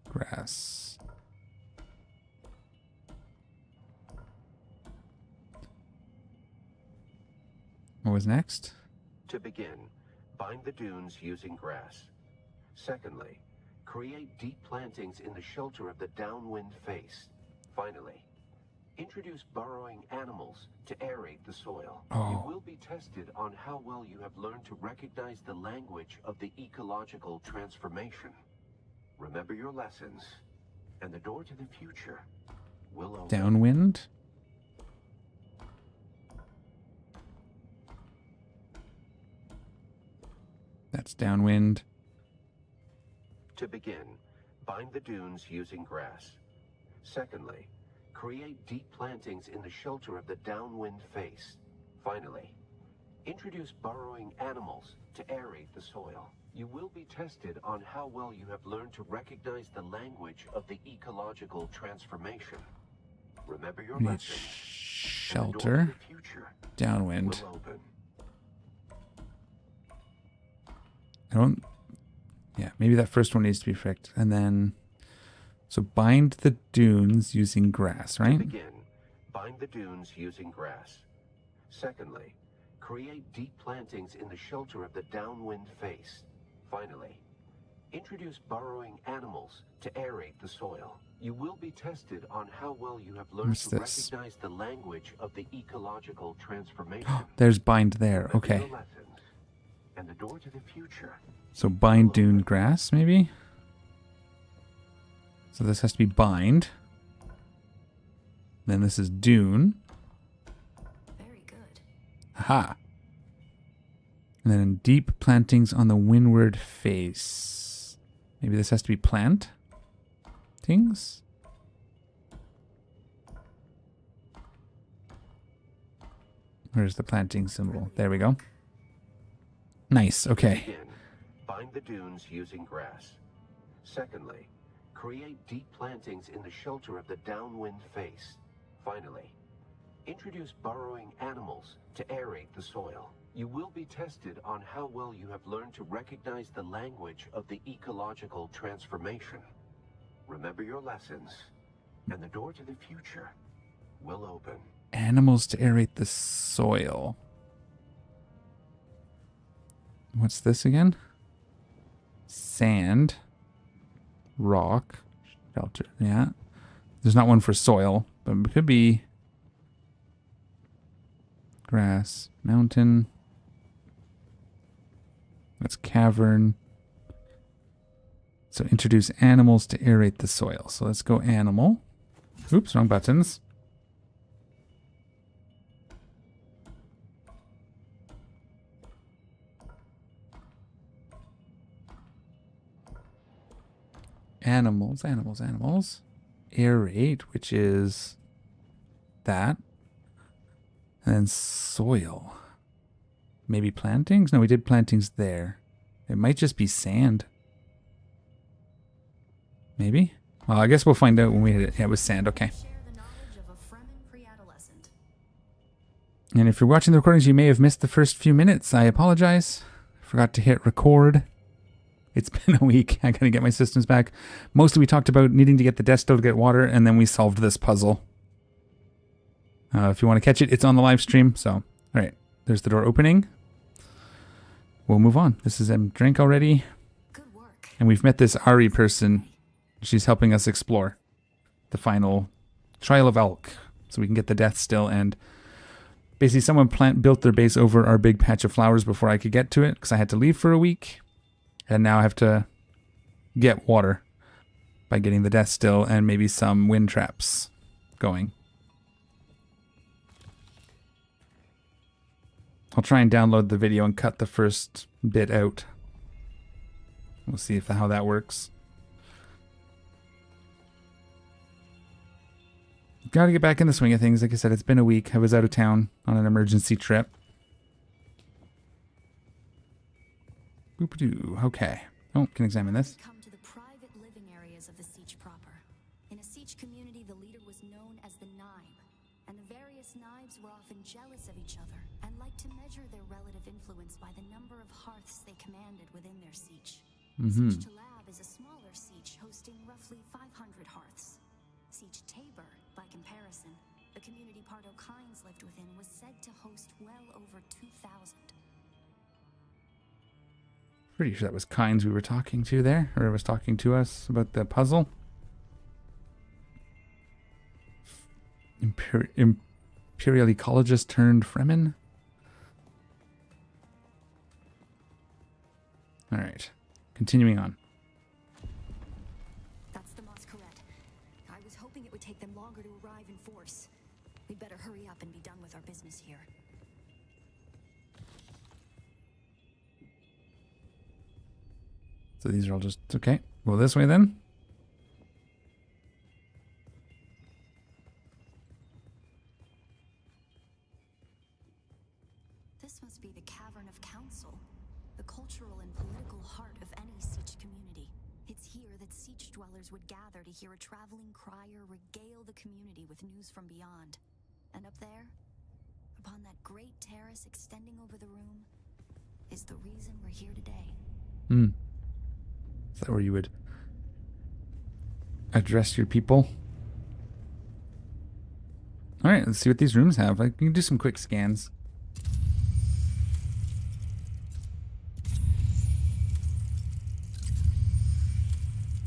Speaker 1: Grass. What was next?
Speaker 4: To begin, bind the dunes using grass. Secondly, create deep plantings in the shelter of the downwind face. Finally, introduce burrowing animals to aerate the soil. You will be tested on how well you have learned to recognize the language of the ecological transformation. Remember your lessons, and the door to the future will open.
Speaker 1: Downwind. That's downwind.
Speaker 4: To begin, bind the dunes using grass. Secondly, create deep plantings in the shelter of the downwind face. Finally, introduce burrowing animals to aerate the soil. You will be tested on how well you have learned to recognize the language of the ecological transformation. Remember your
Speaker 1: We need
Speaker 4: lessons.
Speaker 1: shelter.
Speaker 4: And the door to the future
Speaker 1: Downwind.
Speaker 4: will open.
Speaker 1: I don't... Yeah, maybe that first one needs to be fixed. And then... So bind the dunes using grass, right?
Speaker 4: To begin, bind the dunes using grass. Secondly, create deep plantings in the shelter of the downwind face. Finally, introduce burrowing animals to aerate the soil. You will be tested on how well you have learned
Speaker 1: What's
Speaker 4: to
Speaker 1: this?
Speaker 4: recognize the language of the ecological transformation.
Speaker 1: There's bind there.
Speaker 4: Remember
Speaker 1: Okay.
Speaker 4: your lessons, and the door to the future.
Speaker 1: So bind dune grass, maybe? So this has to be bind. Then this is dune.
Speaker 3: Very good.
Speaker 1: Aha. And then deep plantings on the windward face. Maybe this has to be plant. Things. Where's the planting symbol? There we go. Nice. Okay.
Speaker 4: Begin. Bind the dunes using grass. Secondly, create deep plantings in the shelter of the downwind face. Finally, introduce burrowing animals to aerate the soil. You will be tested on how well you have learned to recognize the language of the ecological transformation. Remember your lessons, and the door to the future will open.
Speaker 1: Animals to aerate the soil. What's this again? Sand. Rock. Shelter. Yeah. There's not one for soil, but it could be grass. Mountain. That's cavern. So introduce animals to aerate the soil. So let's go animal. Oops, wrong buttons. Animals, animals, animals. Aerate, which is that. And then soil. Maybe plantings? No, we did plantings there. It might just be sand. Maybe? Well, I guess we'll find out when we hit it. Yeah, it was sand. Okay.
Speaker 3: Share the knowledge of a Fremen pre-adolescent.
Speaker 1: And if you're watching the recordings, you may have missed the first few minutes. I apologize. Forgot to hit record. It's been a week. I gotta get my systems back. Mostly we talked about needing to get the Deathstill to get water, and then we solved this puzzle. If you want to catch it, it's on the live stream. So, all right. There's the door opening. We'll move on. This is a drink already.
Speaker 3: Good work.
Speaker 1: And we've met this Ari person. She's helping us explore the Trial of Aql. So we can get the Deathstill. And basically someone built their base over our big patch of flowers before I could get to it, because I had to leave for a week. And now I have to get water by getting the Deathstill and maybe some wind traps going. I'll try and download the video and cut the first bit out. We'll see how that works. Gotta get back in the swing of things. Like I said, it's been a week. I was out of town on an emergency trip. Boop-a-doo. Okay. Oh, can examine this.
Speaker 3: Come to the private living areas of the Siege proper. In a Siege community, the leader was known as the Naib, and the various Naibs were often jealous of each other and liked to measure their relative influence by the number of hearths they commanded within their siege.
Speaker 1: Mm-hmm.
Speaker 3: Siege Lab is a smaller siege hosting roughly 500 hearths. Siege Tabor, by comparison, the community Pardo Kynes lived within, was said to host well over 2,000.
Speaker 1: Pretty sure that was Kynes we were talking to there, or was talking to us about the puzzle. Imperial ecologist turned Fremen. All right, continuing on.
Speaker 3: That's the Masquerade. I was hoping it would take them longer to arrive in force. We'd better hurry up and be done with our business here.
Speaker 1: So these are all just okay. Well, this way then.
Speaker 3: This must be the Cavern of Council, the cultural and political heart of any siege community. It's here that siege dwellers would gather to hear a traveling crier regale the community with news from beyond. And up there, upon that great terrace extending over the room, is the reason we're here today.
Speaker 1: Is that where you would address your people? All right, let's see what these rooms have. Like, you can do some quick scans.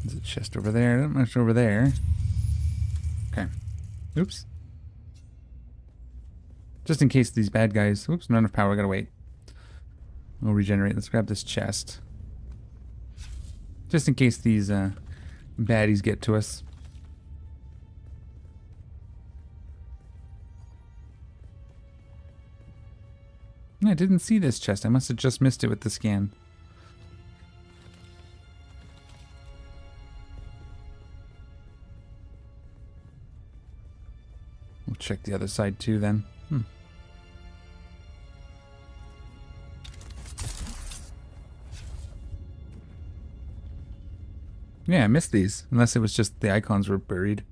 Speaker 1: There's a chest over there. Not much over there. Okay. Oops. Just in case these bad guys... Oops, not enough power. Gotta wait. We'll regenerate. Let's grab this chest. Just in case these baddies get to us. I didn't see this chest. I must have just missed it with the scan. We'll check the other side too then. Yeah, I missed these. Unless it was just the icons were buried.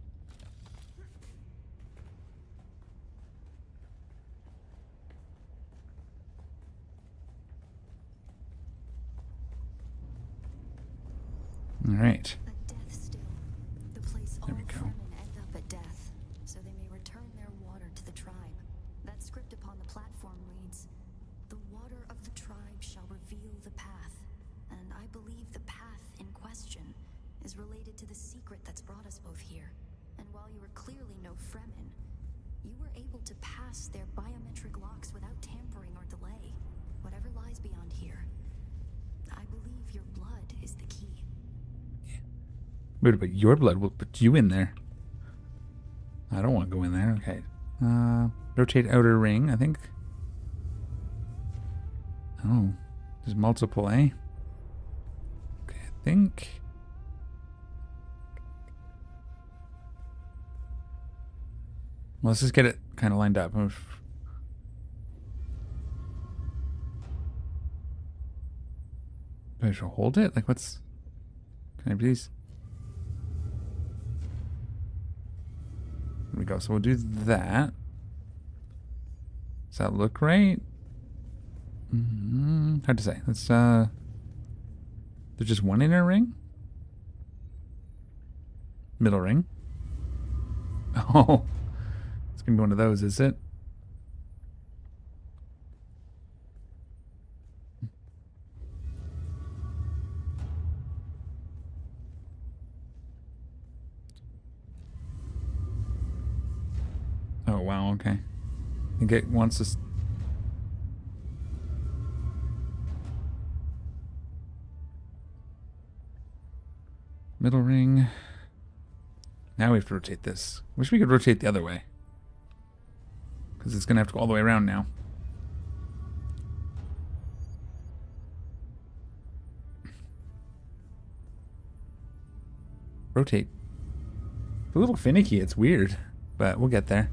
Speaker 1: All right.
Speaker 3: A Deathstill, the place all
Speaker 1: There we go.
Speaker 3: Fremen end up at death, so they may return their water to the tribe. That script upon the platform reads, "The water of the tribe shall reveal the path," and I believe the path in question is related to the secret that's brought us both here. And while you were clearly no Fremen, you were able to pass their biometric locks without tampering or delay. Whatever lies beyond here, I believe your blood is the key.
Speaker 1: Wait, but your blood will put you in there. I don't want to go in there. Okay. Rotate outer ring, I think. Oh, there's multiple, eh? Okay, I think. Well, let's just get it kind of lined up. Do I should hold it? Like, what's... Can I please? There we go. So we'll do that. Does that look right? Hard to say. Let's, there's just one inner ring? Middle ring. Oh. It's gonna be one of those, is it? Oh, wow, okay. I think it wants us... Middle ring. Now we have to rotate this. Wish we could rotate the other way. Because it's going to have to go all the way around now. Rotate. It's a little finicky. It's weird. But we'll get there.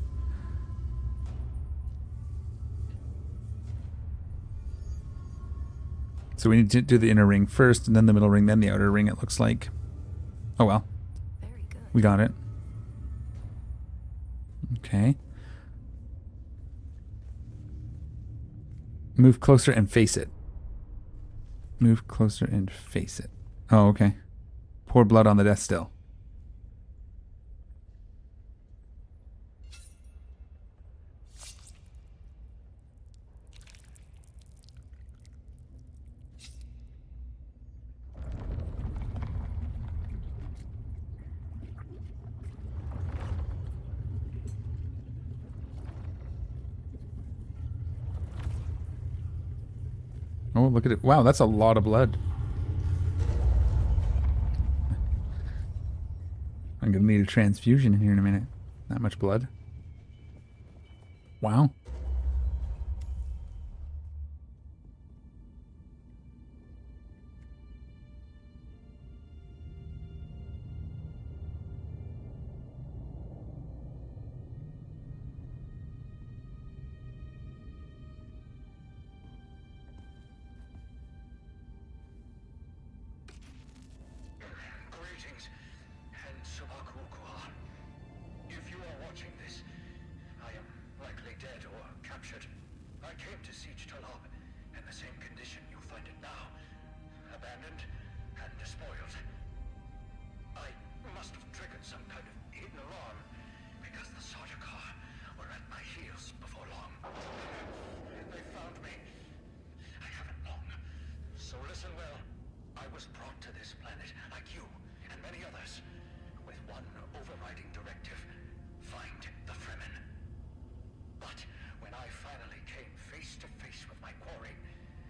Speaker 1: So we need to do the inner ring first, and then the middle ring, then the outer ring, it looks like. Oh well.
Speaker 3: Very good.
Speaker 1: We got it. Okay. Move closer and face it. Move closer and face it. Oh, okay. Pour blood on the Deathstill. Oh, look at it. Wow, that's a lot of blood. I'm going to need a transfusion in here in a minute. That much blood. Wow.
Speaker 5: Greetings, Trials of Aql. If you are watching this, I am likely dead or captured. I came to Siege Talab in the same condition you'll find it now. Abandoned and despoiled. I must have triggered some kind of hidden alarm, because the Sardaukar were at my heels before long. They found me. I haven't long. So listen well. I was brought to this planet, like you and many others, with one overriding directive: find the Fremen. But when I finally came face to face with my quarry,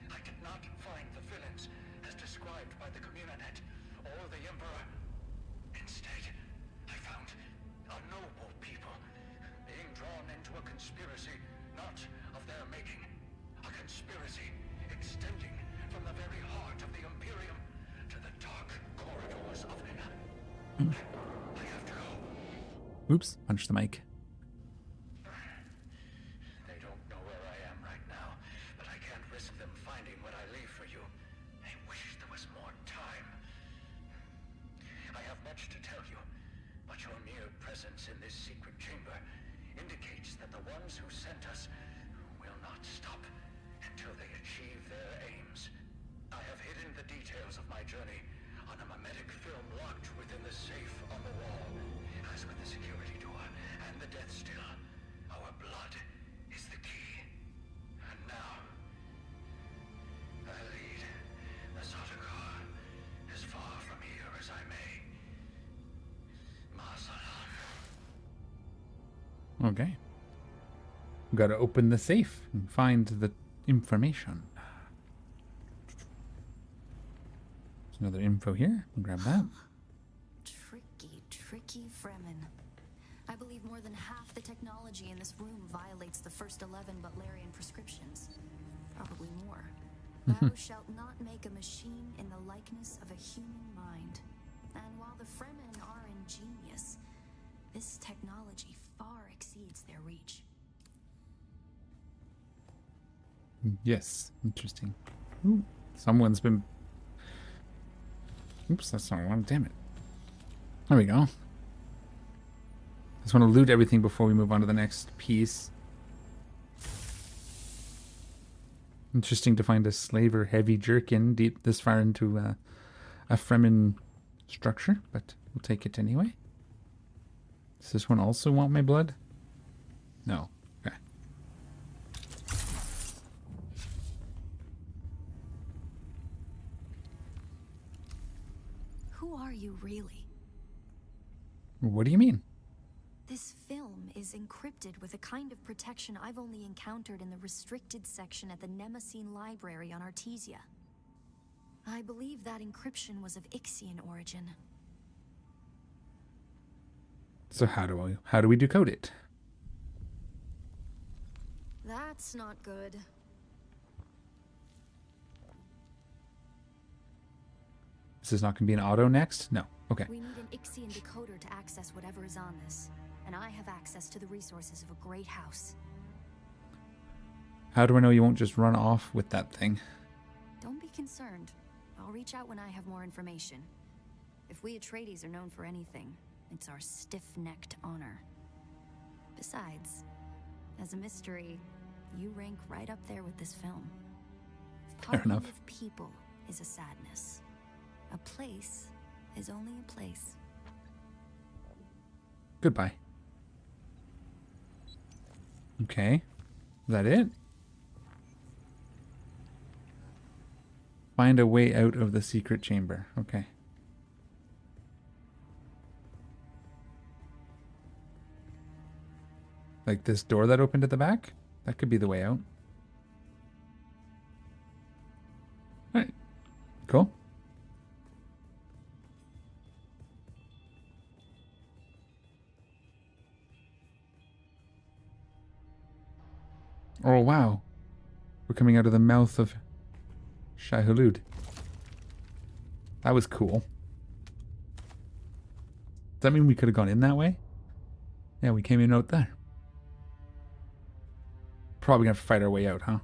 Speaker 5: I did not find the villains as described by the Communanet or the Emperor. Instead, I found a noble people being drawn into a conspiracy not of their making. A conspiracy extending from the very heart of the Imperium to the dark corridors of Hela. I have to go.
Speaker 1: Oops, punched the mic.
Speaker 5: They don't know where I am right now, but I can't risk them finding what I leave for you. I wish there was more time. I have much to tell you, but your mere presence in this secret chamber indicates that the ones who sent us will not stop until they achieve their aims. I have hidden the details of my journey on a mimetic film locked within the safe on the wall. As with the security door and the Deathstill, our blood is the key. And now, I lead the Sardaukar as far from here as I may. Masalam.
Speaker 1: Okay. Gotta open the safe and find the information. There's another info here. I'll grab that.
Speaker 3: Tricky Fremen. I believe more than half the technology in this room violates the first 11 Butlerian prescriptions. Probably more. Thou shalt not make a machine in the likeness of a human mind. And while the Fremen are ingenious, this technology far exceeds their reach.
Speaker 1: Yes, interesting. Ooh, someone's been... Oops, that's not one. Damn it. There we go. Just want to loot everything before we move on to the next piece. Interesting to find a slaver heavy jerkin deep this far into a Fremen structure, but we'll take it anyway. Does this one also want my blood? No. Okay.
Speaker 3: Who are you really?
Speaker 1: What do you mean?
Speaker 3: This film is encrypted with a kind of protection I've only encountered in the restricted section at the Nemesine Library on Artesia. I believe that encryption was of Ixian origin.
Speaker 1: So how do we decode it?
Speaker 3: That's not good.
Speaker 1: This is not going to be an auto next? No. Okay.
Speaker 3: We need an Ixian decoder to access whatever is on this, and I have access to the resources of a great house.
Speaker 1: How do I know you won't just run off with that thing?
Speaker 3: Don't be concerned. I'll reach out when I have more information. If we Atreides are known for anything, it's our stiff-necked honor. Besides, as a mystery, You rank right up there with this film.
Speaker 1: Fair enough.
Speaker 3: With people is a sadness. A place is only a place.
Speaker 1: Goodbye. Okay. Is that it? Find a way out of the secret chamber. Okay. Like this door that opened at the back? That could be the way out. Alright. Cool. Oh, wow. We're coming out of the mouth of Shai-Hulud. That was cool. Does that mean we could have gone in that way? Yeah, we came in out there. Probably gonna have to fight our way out, huh?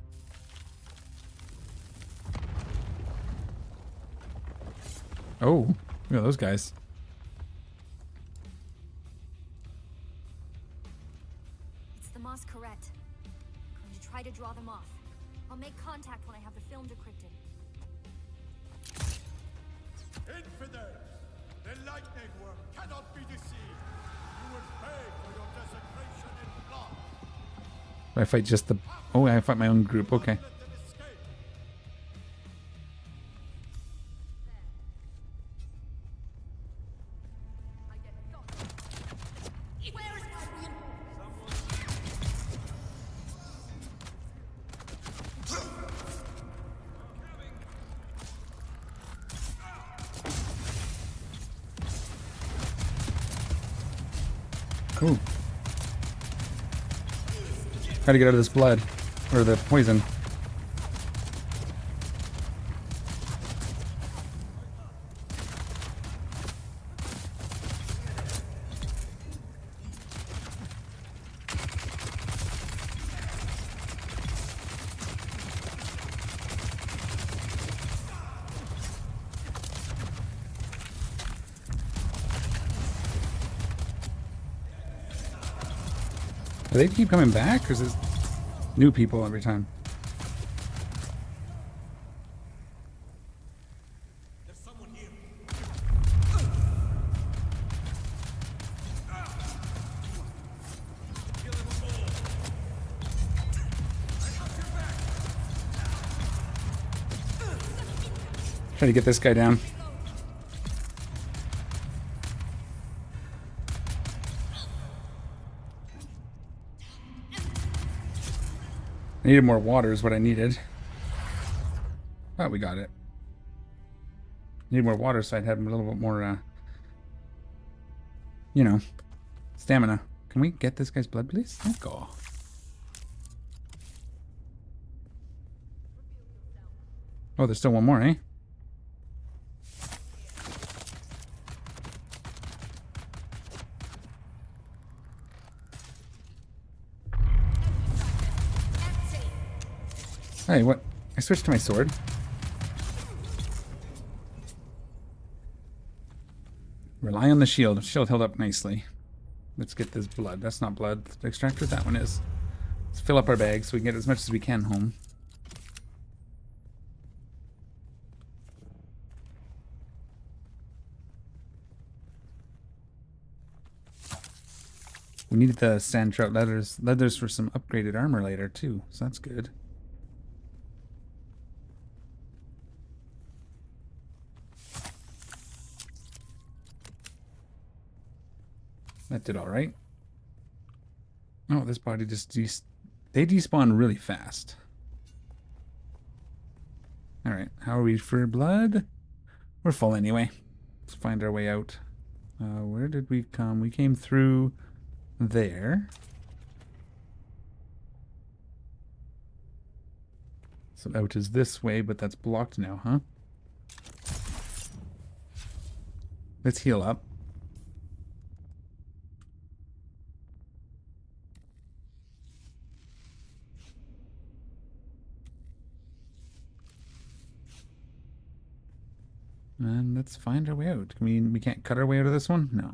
Speaker 1: Oh, look at those guys.
Speaker 3: It's the Masquerade. I'm going to try to draw them off. I'll make contact when I have the film decrypted.
Speaker 6: Infidels! The lightning worm cannot be deceived. You will pay for your desecration in blood.
Speaker 1: I fight just the... Oh, I fight my own group. Okay.
Speaker 6: Let them escape.
Speaker 1: Ooh. Try to get out of this blood. Or the poison. Do they keep coming back, or is it new people every time?
Speaker 6: There's someone here. Kill them all.
Speaker 1: Try to get this guy down. I needed more water is what I needed. Oh, we got it. Need more water so I'd have a little bit more, you know, stamina. Can we get this guy's blood, please? Thank God. Oh, there's still one more, eh? Hey, what? I switched to my sword. Rely on the shield. Shield held up nicely. Let's get this blood. That's not blood extractor. That one is. Let's fill up our bags so we can get as much as we can home. We needed the sand trout leathers for some upgraded armor later too, so that's good. That did all right. Oh, this body just they despawn really fast. All right, how are we for blood? We're full anyway. Let's find our way out. Where did we come? We came through there. So out is this way, but that's blocked now, huh? Let's heal up. And let's find our way out. We can't cut our way out of this one? No.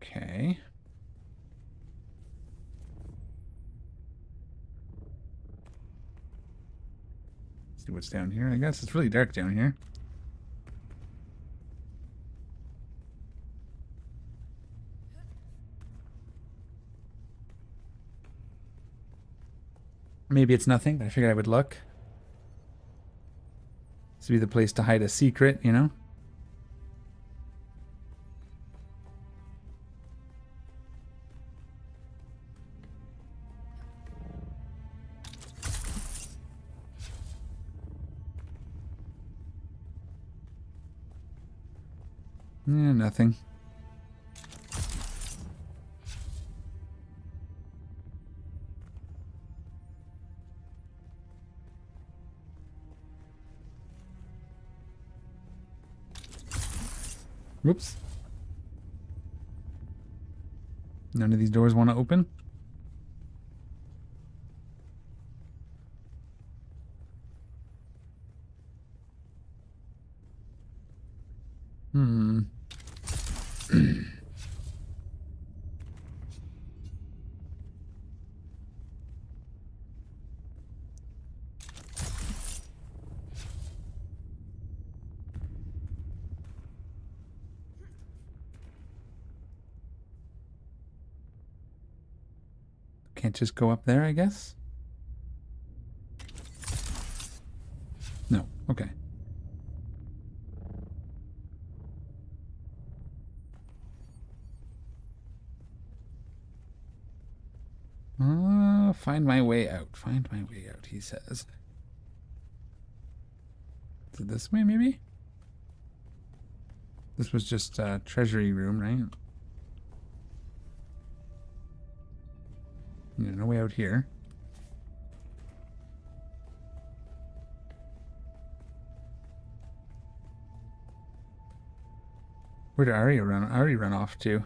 Speaker 1: Okay. see what's down here. I guess it's really dark down here. Maybe it's nothing, but I figured I would look. This would be the place to hide a secret, you know? Yeah, nothing. Whoops. None of these doors want to open? Hmm. Can't just go up there, I guess? No. Okay. Find my way out. Find my way out, he says. Is it this way, maybe? This was just a treasury room, right? Yeah, no way out here. Where did Ari run off to?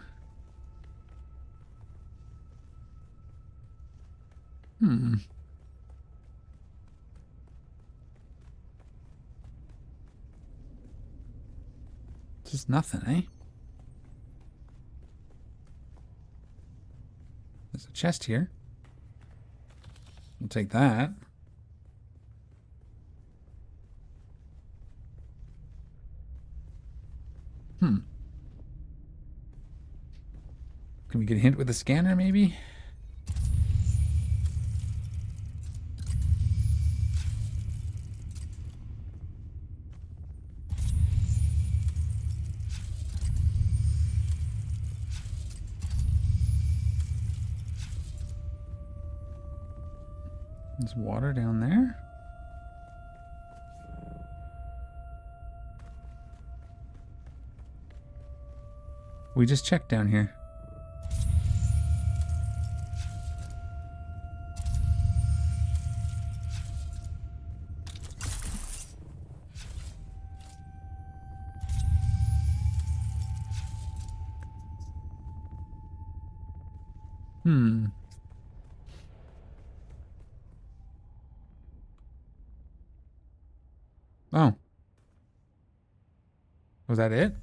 Speaker 1: Just nothing, eh? There's a chest here. I'll take that. Can we get a hint with the scanner, maybe? There's water down there. We just checked down here. Oh. Was that it?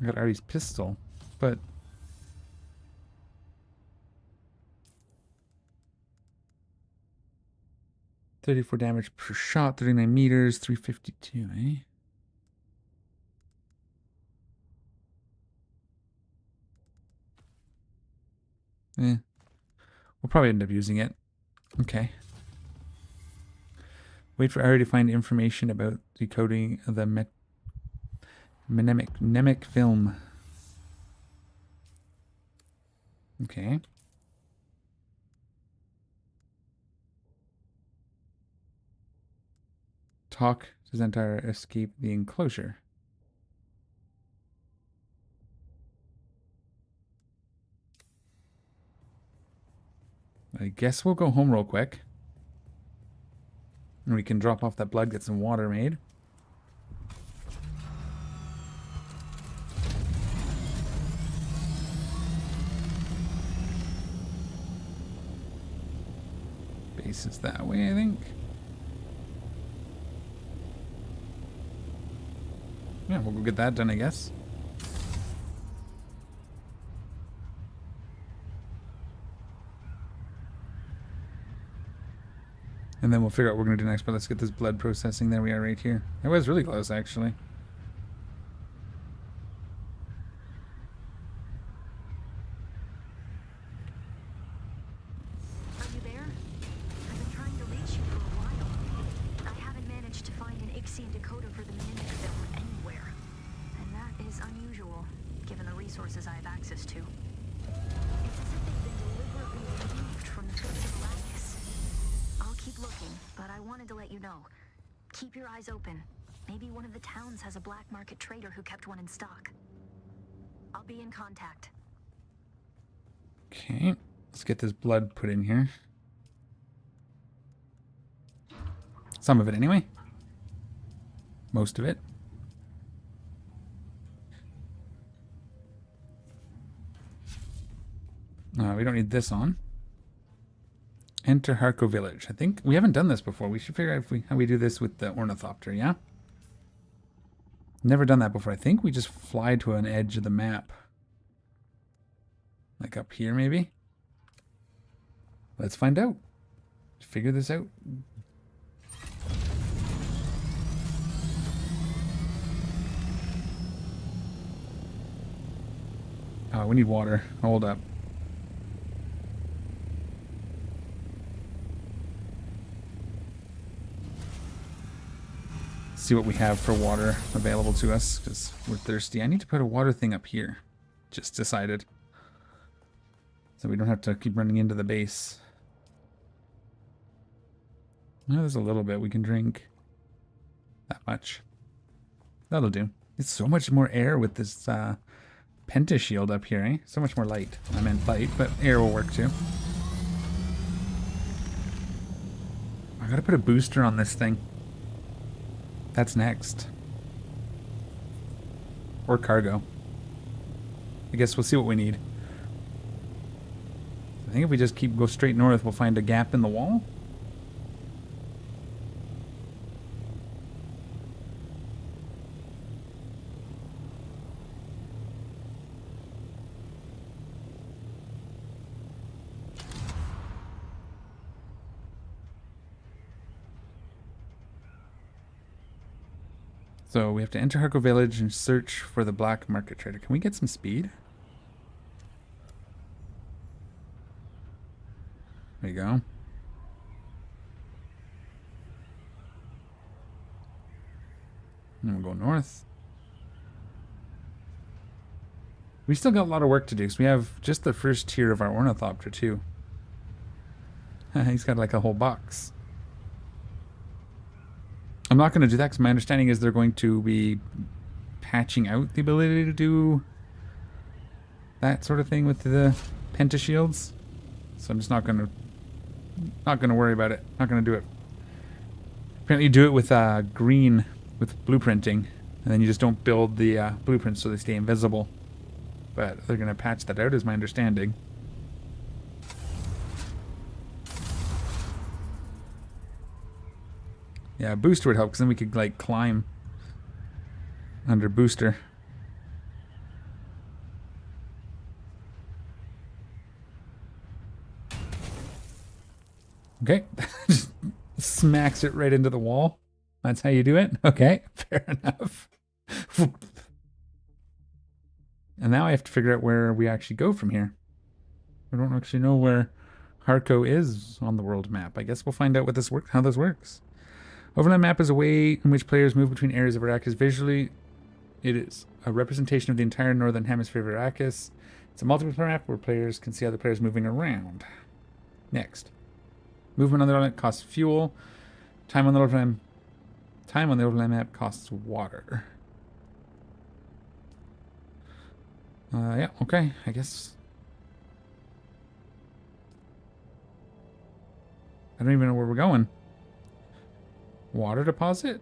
Speaker 1: I got Ari's pistol, but... $34 damage per shot, 39 meters, 352, eh? We'll probably end up using it. Okay. Wait for Ari to find information about decoding the mnemic film. Okay. Talk to Zentire, escape the enclosure. I guess we'll go home real quick. And we can drop off that blood, get some water made. Base is that way, I think. Yeah, we'll go get that done, I guess. And then we'll figure out what we're going to do next, but let's get this blood processing. There we are right here. It was really close, actually.
Speaker 3: Are you there? I've been trying to reach you for a while. I haven't managed to find an Ixian decoder for the mimic film anywhere. And that is unusual, given the resources I have access to. It's as if they've been deliberately removed from the face of Arrakis. I'll keep looking, but I wanted to let you know. Keep your eyes open. Maybe one of the towns has a black market trader who kept one in stock. I'll be in contact.
Speaker 1: Okay, let's get this blood put in here. Some of it anyway. Most of it. We don't need this on. Enter Harco Village. I think we haven't done this before. We should figure out how we do this with the ornithopter, yeah? Never done that before. I think we just fly to an edge of the map. Like up here, maybe? Let's find out. Figure this out. Oh, we need water. Hold up. See what we have for water available to us, because we're thirsty. I need to put a water thing up here. Just decided. So we don't have to keep running into the base. No, there's a little bit we can drink. That much. That'll do. It's so much more air with this Penta shield up here, eh? So much more light. I meant light, but air will work too. I gotta put a booster on this thing. That's next. Or cargo. I guess we'll see what we need. I think if we just go straight north, we'll find a gap in the wall. So we have to enter Harco Village and search for the black market trader. Can we get some speed? There you go. And then we'll go north. We still got a lot of work to do because we have just the first tier of our ornithopter too. He's got like a whole box. I'm not going to do that because my understanding is they're going to be patching out the ability to do that sort of thing with the Penta shields. So I'm just not going to worry about it. Not going to do it. Apparently you do it with green with blueprinting, and then you just don't build the blueprints so they stay invisible. But they're going to patch that out is my understanding. Yeah, booster would help because then we could like climb under booster. Okay, just smacks it right into the wall. That's how you do it? Okay, fair enough. And now I have to figure out where we actually go from here. I don't actually know where Harco is on the world map. I guess we'll find out what this how this works. Overland map is a way in which players move between areas of Arrakis. Visually, it is a representation of the entire northern hemisphere of Arrakis. It's a multiplayer map where players can see other players moving around. Next. Movement on the overland costs fuel. Time on the overland map costs water. Yeah, okay, I guess. I don't even know where we're going. Water deposit?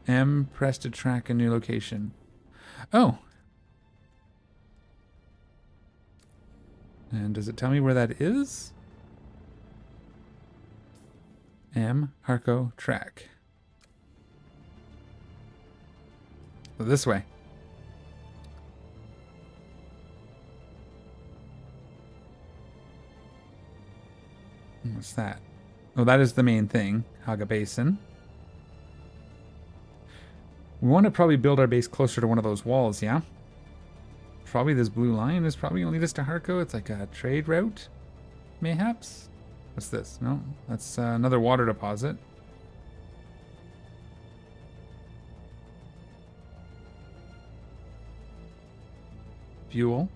Speaker 1: M, press to track a new location. Oh. And does it tell me where that is? M, Harco, track. So this way. What's that? Oh, that is the main thing. Haga Basin. We want to probably build our base closer to one of those walls, yeah? Probably this blue line is probably going to lead us to Harco. It's like a trade route, mayhaps? What's this? No, that's another water deposit. Fuel.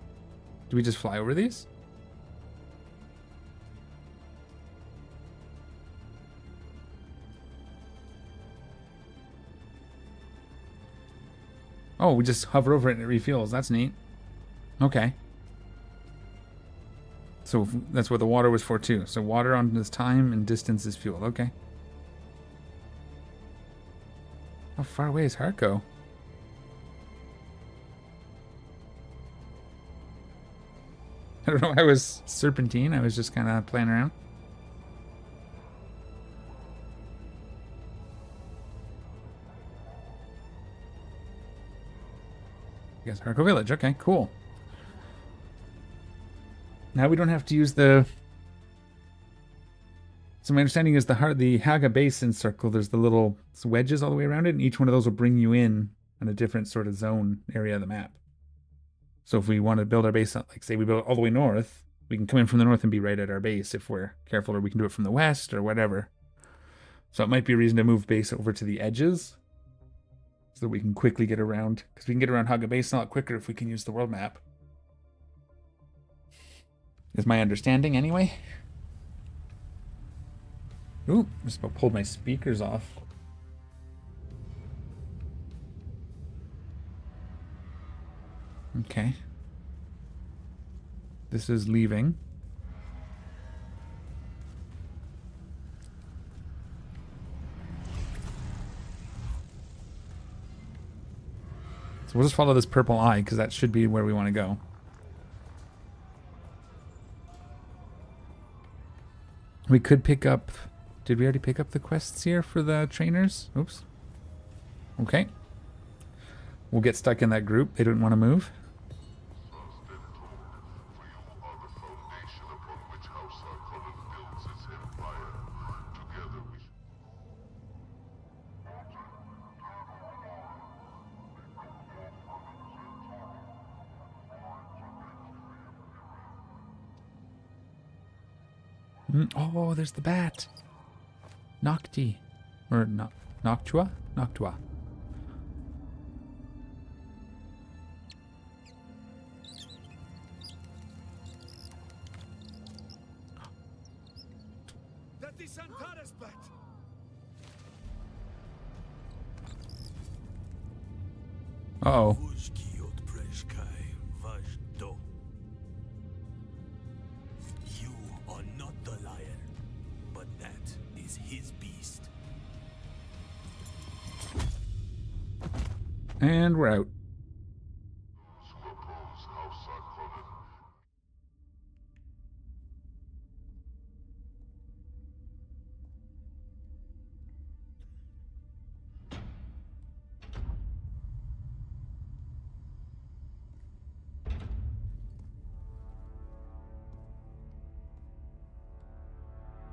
Speaker 1: Do we just fly over these? Oh, we just hover over it and it refuels. That's neat. Okay. So that's what the water was for too. So water on this time and distance is fuel. Okay. How far away is Harco? I don't know. I was serpentine. I was just kind of playing around. I guess Harco Village. Okay, cool. Now we don't have to use the... So my understanding is the Haga Basin circle, there's the little wedges all the way around it, and each one of those will bring you in on a different sort of zone area of the map. So if we want to build our base, like say we build it all the way north, we can come in from the north and be right at our base if we're careful, or we can do it from the west or whatever. So it might be a reason to move base over to the edges so that we can quickly get around, because we can get around Haga Basin a lot quicker if we can use the world map. Is my understanding anyway. Ooh, I just about pulled my speakers off. Okay. This is leaving. So we'll just follow this purple eye, because that should be where we want to go. We could pick up... Did we already pick up the quests here for the trainers? Oops. Okay. We'll get stuck in that group. They don't want to move. Oh, there's the bat. Nocti. Or Noctua? Noctua.
Speaker 6: That is Antares bat.
Speaker 1: Uh-oh.
Speaker 6: You are not the lion, but that is his beast.
Speaker 1: And we're out.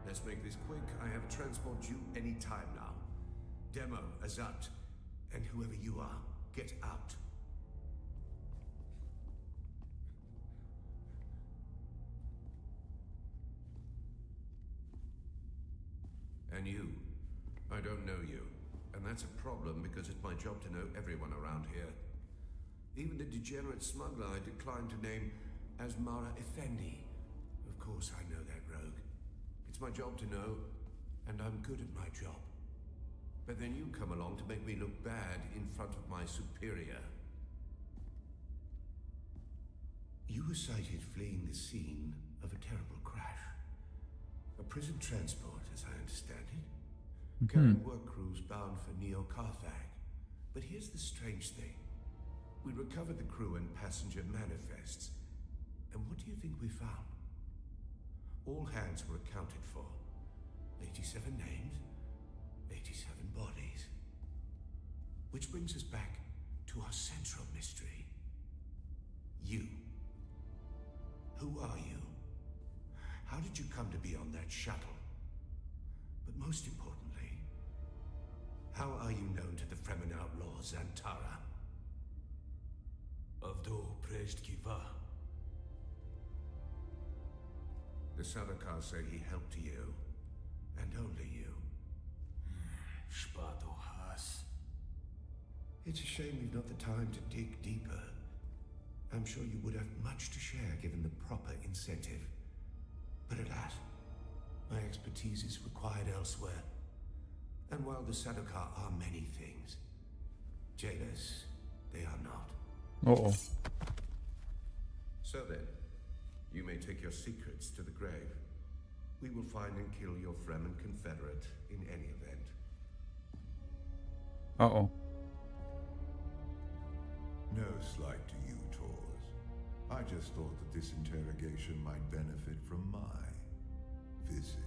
Speaker 7: Let's make this quick. I have a transport due any time now. Demo, Azat, and whoever you are, get out. And you. I don't know you. And that's a problem because it's my job to know everyone around here. Even the degenerate smuggler I declined to name as Mara Effendi. Of course I know that rogue. It's my job to know, and I'm good at my job. But then you come along to make me look bad in front of my superior. You were sighted fleeing the scene of a terrible crash. A prison transport, as I understand it. Carrying work crews bound for Neo-Carthag. But here's the strange thing. We recovered the crew and passenger manifests. And what do you think we found? All hands were accounted for. 87 names, 87 bodies. Which brings us back to Who are you? How did you come to be on that shuttle? But most importantly, how are you known to the Fremen outlaws, Antara?
Speaker 8: Avdo PocketsDK.
Speaker 7: The Sardaukar say he helped you, and only you.
Speaker 8: Spato has.
Speaker 7: It's a shame you've not the time to dig deeper. I'm sure you would have much to share given the proper incentive. But alas, my expertise is required elsewhere. And while the Sardaukar are many things, jailers, they are not.
Speaker 1: Uh-oh.
Speaker 7: So then, you may take your secrets to the grave. We will find and kill your Fremen confederate in any event.
Speaker 1: Uh-oh.
Speaker 6: No slight to you, Tors. I just thought that this interrogation might benefit from my visage.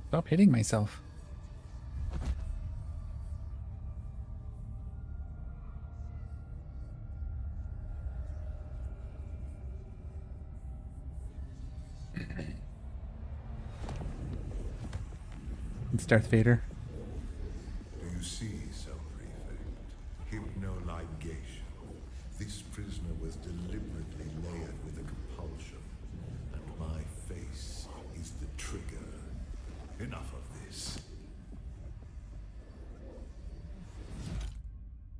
Speaker 1: Stop hitting myself. It's Darth Vader.
Speaker 6: Do you see, Sub-Prefect? Hypno-ligation. This prisoner was deliberately layered with a compulsion, and my face is the trigger. Enough of this.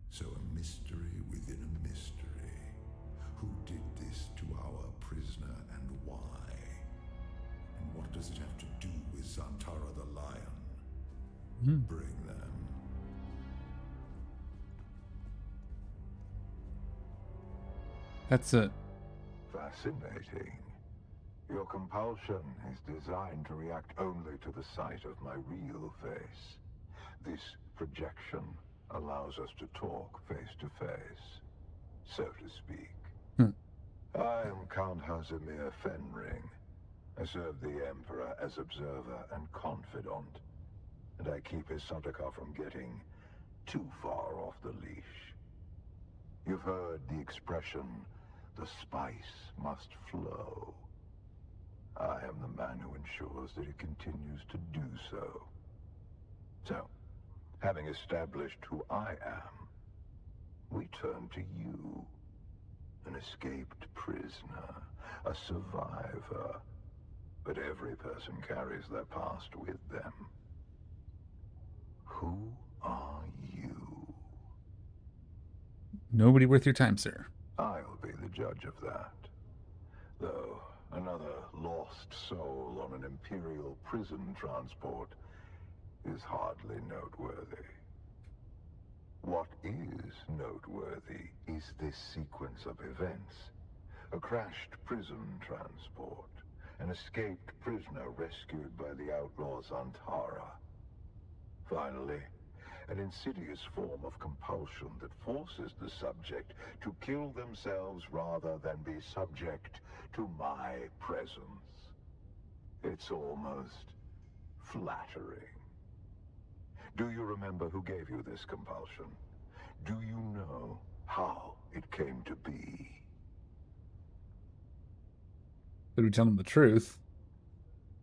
Speaker 6: So a mystery within a mystery. Who did this to our prisoner and why? And what does it have to do with Zantara the Lion? Bring them.
Speaker 1: That's a...
Speaker 9: Fascinating. Your compulsion is designed to react only to the sight of my real face. This projection allows us to talk face to face, so to speak. I am Count Hazimir Fenring. I serve the Emperor as observer and confidant, and I keep his Sardaukar from getting too far off the leash. You've heard the expression, the spice must flow. I am the man who ensures that it continues to do so. So, having established who I am, we turn to you. An escaped prisoner, a survivor. But every person carries their past with them. Who are you?
Speaker 1: Nobody worth your time, sir.
Speaker 9: I'll be the judge of that. Though another lost soul on an Imperial prison transport is hardly noteworthy. What is noteworthy is this sequence of events. A crashed prison transport, an escaped prisoner rescued by the outlaws Antara. Finally, an insidious form of compulsion that forces the subject to kill themselves rather than be subject to my presence. It's almost flattering. Do you remember who gave you this compulsion? Do you know how it came to be?
Speaker 1: Did we tell them the truth?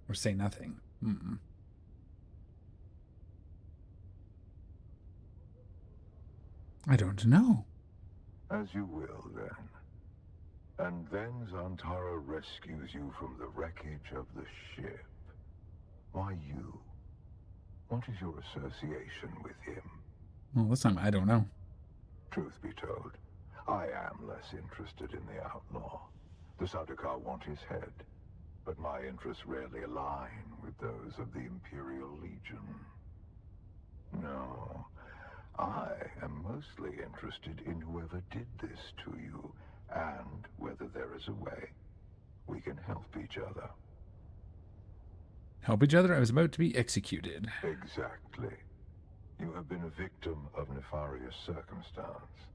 Speaker 1: Or say nothing? I don't know.
Speaker 9: As you will, then. And then Zantara rescues you from the wreckage of the ship. Why you? What is your association with him?
Speaker 1: Well, this time I don't know.
Speaker 9: Truth be told, I am less interested in the outlaw. The Sardaukar want his head, but my interests rarely align with those of the Imperial Legion. No, I am mostly interested in whoever did this to you, and whether there is a way we can help each other.
Speaker 1: Help each other. I was about to be executed.
Speaker 9: Exactly. You have been a victim of nefarious circumstance,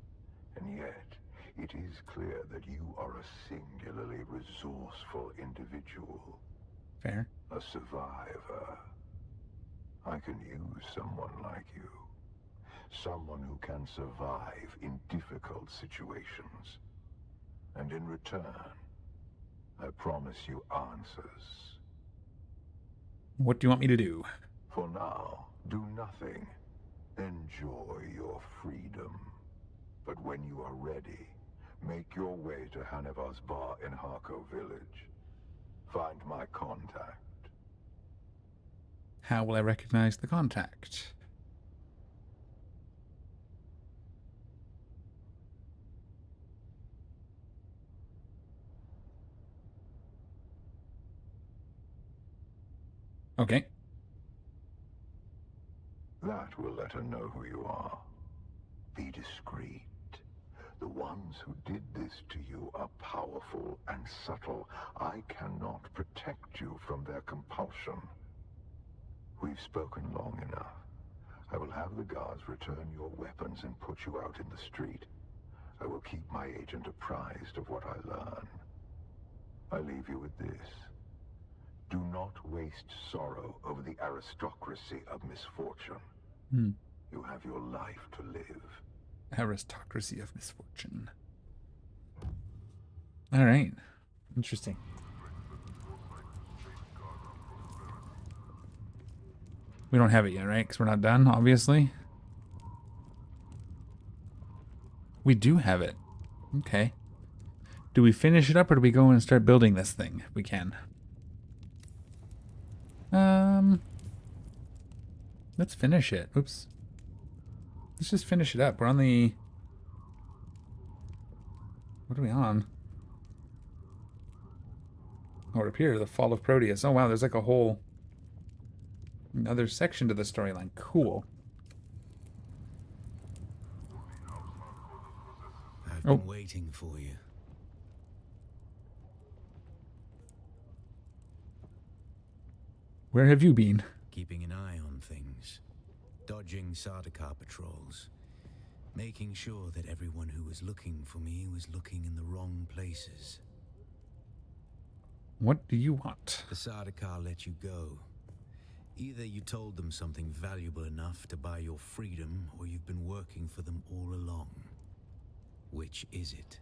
Speaker 9: and yet it is clear that you are a singularly resourceful individual.
Speaker 1: Fair.
Speaker 9: A survivor. I can use someone like you. Someone who can survive in difficult situations. And in return, I promise you answers.
Speaker 1: What do you want me to do?
Speaker 9: For now, do nothing. Enjoy your freedom. But when you are ready, make your way to Hanevar's bar in Harko village. Find my contact.
Speaker 1: How will I recognize the contact? Okay.
Speaker 9: That will let her know who you are. Be discreet. The ones who did this to you are powerful and subtle. I cannot protect you from their compulsion. We've spoken long enough. I will have the guards return your weapons and put you out in the street. I will keep my agent apprised of what I learn. I leave you with this. Do not waste sorrow over the aristocracy of misfortune. You have your life to live.
Speaker 1: Aristocracy of misfortune. All right. Interesting. We don't have it yet, right? Because we're not done, obviously. We do have it. Okay. Do we finish it up or do we go and start building this thing? We can. Let's finish it. Oops. Let's just finish it up. We're on the... What are we on? Oh, we're up here, the Fall of Proteus. Oh, wow, there's like a whole... another section to the storyline. Cool.
Speaker 8: I've been waiting for you.
Speaker 1: Where have you been?
Speaker 8: Keeping an eye on things. Dodging Sardaukar patrols. Making sure that everyone who was looking for me was looking in the wrong places.
Speaker 1: What do you want?
Speaker 8: The Sardaukar let you go. Either you told them something valuable enough to buy your freedom, or you've been working for them all along. Which is it?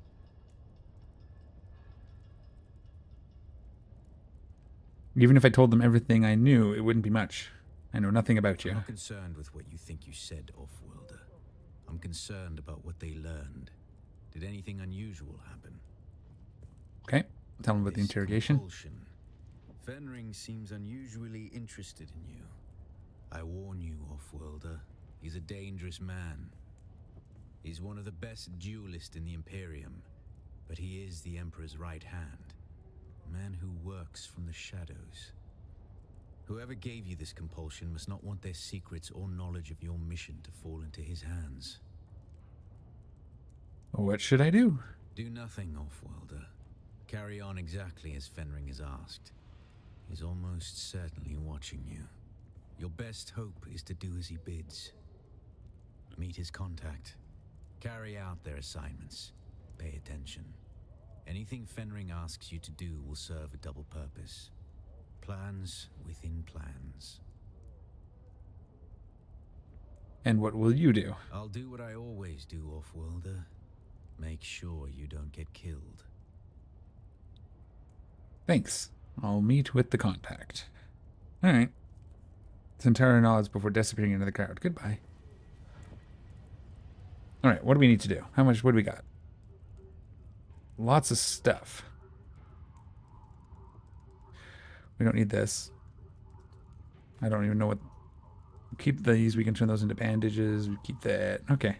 Speaker 1: Even if I told them everything I knew, it wouldn't be much. I know nothing about you.
Speaker 8: I'm not concerned with what you think you said, Offworlder. I'm concerned about what they learned. Did anything unusual happen?
Speaker 1: Okay. Tell them about the
Speaker 8: This
Speaker 1: interrogation.
Speaker 8: compulsion. Fenring seems unusually interested in you. I warn you, Offworlder. He's a dangerous man. He's one of the best duelists in the Imperium, but he is the Emperor's right hand. A man who works from the shadows. Whoever gave you this compulsion must not want their secrets or knowledge of your mission to fall into his hands.
Speaker 1: What should I do?
Speaker 8: Do nothing, Offworlder. Carry on exactly as Fenring has asked. He's almost certainly watching you. Your best hope is to do as he bids. Meet his contact. Carry out their assignments. Pay attention. Anything Fenring asks you to do will serve a double purpose. Plans within plans.
Speaker 1: And what will you do?
Speaker 8: I'll do what I always do, Offworlder. Make sure you don't get killed.
Speaker 1: Thanks. I'll meet with the contact. Alright. Centaur nods before disappearing into the crowd. Goodbye. Alright, what do we need to do? What do we got? Lots of stuff. We don't need this. I don't even know what... Keep these. We can turn those into bandages. We keep that. Okay.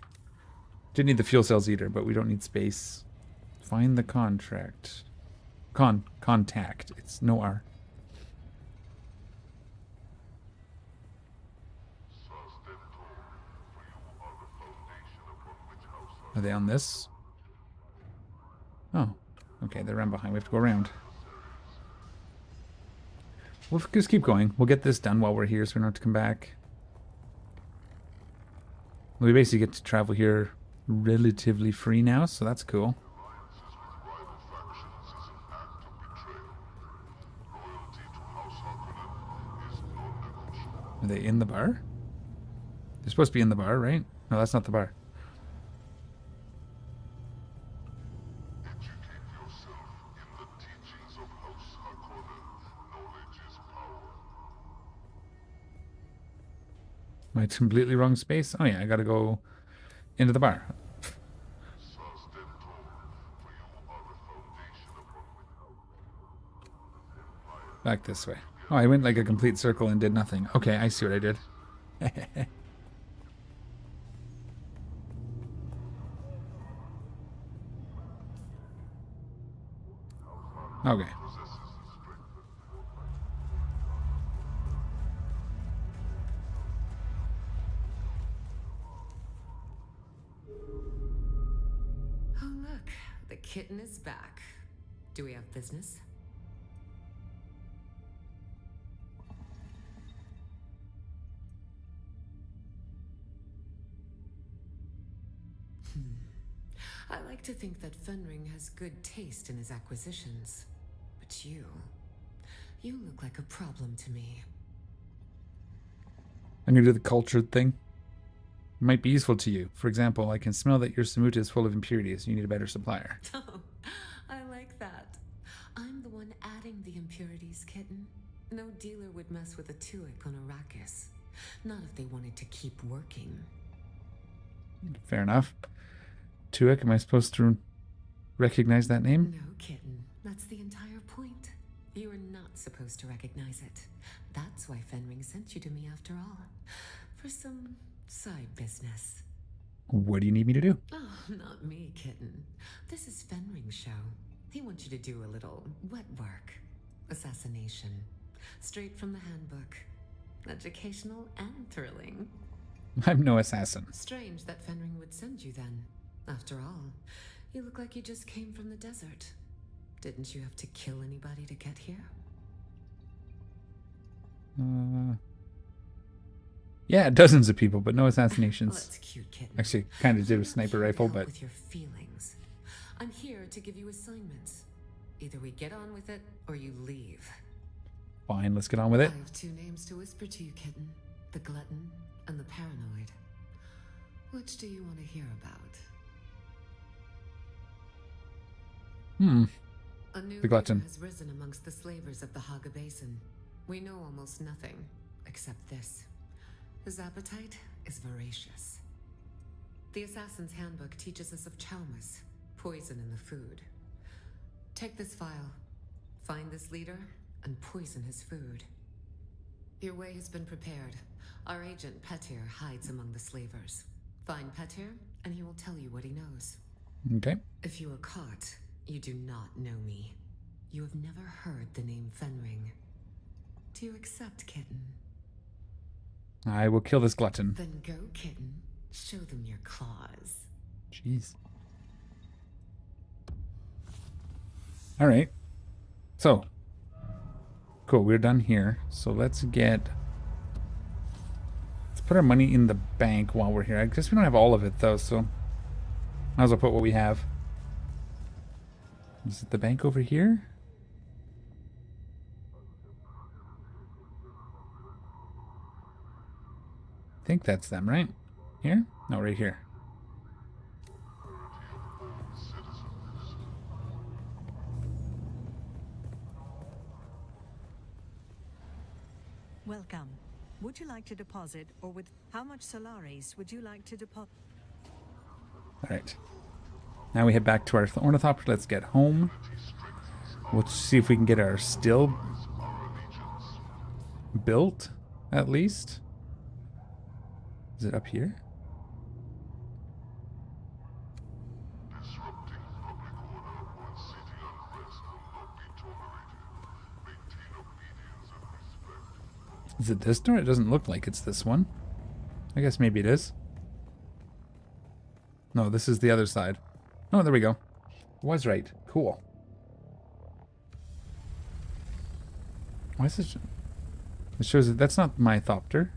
Speaker 1: Didn't need the fuel cells either, but we don't need space. Find the contract. Contact. It's no R. Are they on this? Oh. Okay, they're around behind. We have to go around. We'll just keep going. We'll get this done while we're here so we don't have to come back. We basically get to travel here relatively free now, so that's cool. Are they in the bar? They're supposed to be in the bar, right? No, that's not the bar. Am I completely wrong space? Oh yeah, I gotta go into the bar. Back this way. Oh, I went like a complete circle and did nothing. Okay, I see what I did. Okay.
Speaker 10: Oh, look, the kitten is back. Do we have business? I like to think that Fenring has good taste in his acquisitions. But you look like a problem to me.
Speaker 1: I'm gonna do the cultured thing. It might be useful to you. For example, I can smell that your samuta is full of impurities. You need a better supplier.
Speaker 10: Oh, I like that. I'm the one adding the impurities, kitten. No dealer would mess with a Tuic on Arrakis. Not if they wanted to keep working.
Speaker 1: Fair enough. Tuic, am I supposed to recognize that name?
Speaker 10: No, kitten. That's the entire point. You are not supposed to recognize it. That's why Fenring sent you to me after all. For some side business.
Speaker 1: What do you need me to do?
Speaker 10: Oh, not me, kitten. This is Fenring's show. He wants you to do a little wet work. Assassination. Straight from the handbook. Educational and thrilling.
Speaker 1: I'm no assassin.
Speaker 10: Strange that Fenring would send you then. After all, you look like you just came from the desert. Didn't you have to kill anybody to get here?
Speaker 1: Yeah, dozens of people, but no assassinations.
Speaker 10: Well, that's cute, kitten.
Speaker 1: Actually, kind of did a sniper rifle, but
Speaker 10: With your feelings. I'm here to give you assignments. Either we get on with it, or you leave.
Speaker 1: fine, let's get on with it.
Speaker 10: I have two names to whisper to you, kitten. The glutton and the paranoid. Which do you want to hear about? A new
Speaker 1: The glutton.
Speaker 10: leader has risen amongst the slavers of the Haga Basin. We know almost nothing, except this. His appetite is voracious. The Assassin's Handbook teaches us of chaumas, poison in the food. Take this file, find this leader, and poison his food. Your way has been prepared. Our agent Petir hides among the slavers. Find Petir, and he will tell you what he knows.
Speaker 1: Okay.
Speaker 10: If you are caught, you do not know me. You have never heard the name Fenring. Do you accept, kitten?
Speaker 1: I will kill this glutton.
Speaker 10: Then go, kitten. Show them your claws.
Speaker 1: Jeez. All right. So, cool. We're done here. So let's put our money in the bank while we're here. I guess we don't have all of it though, so might as well put what we have. Is it the bank over here? I think that's them, right? Here? No, right here.
Speaker 11: Welcome. Would you like to deposit, or with how much Solaris would you like to deposit?
Speaker 1: All right. Now we head back to our ornithopter. Let's get home. We'll see if we can get our still built, at least. Is it up here? Is it this door? It doesn't look like it's this one. I guess maybe it is. No, this is the other side. Oh, there we go. Was right. Cool. Why is this? It shows that that's not my thopter.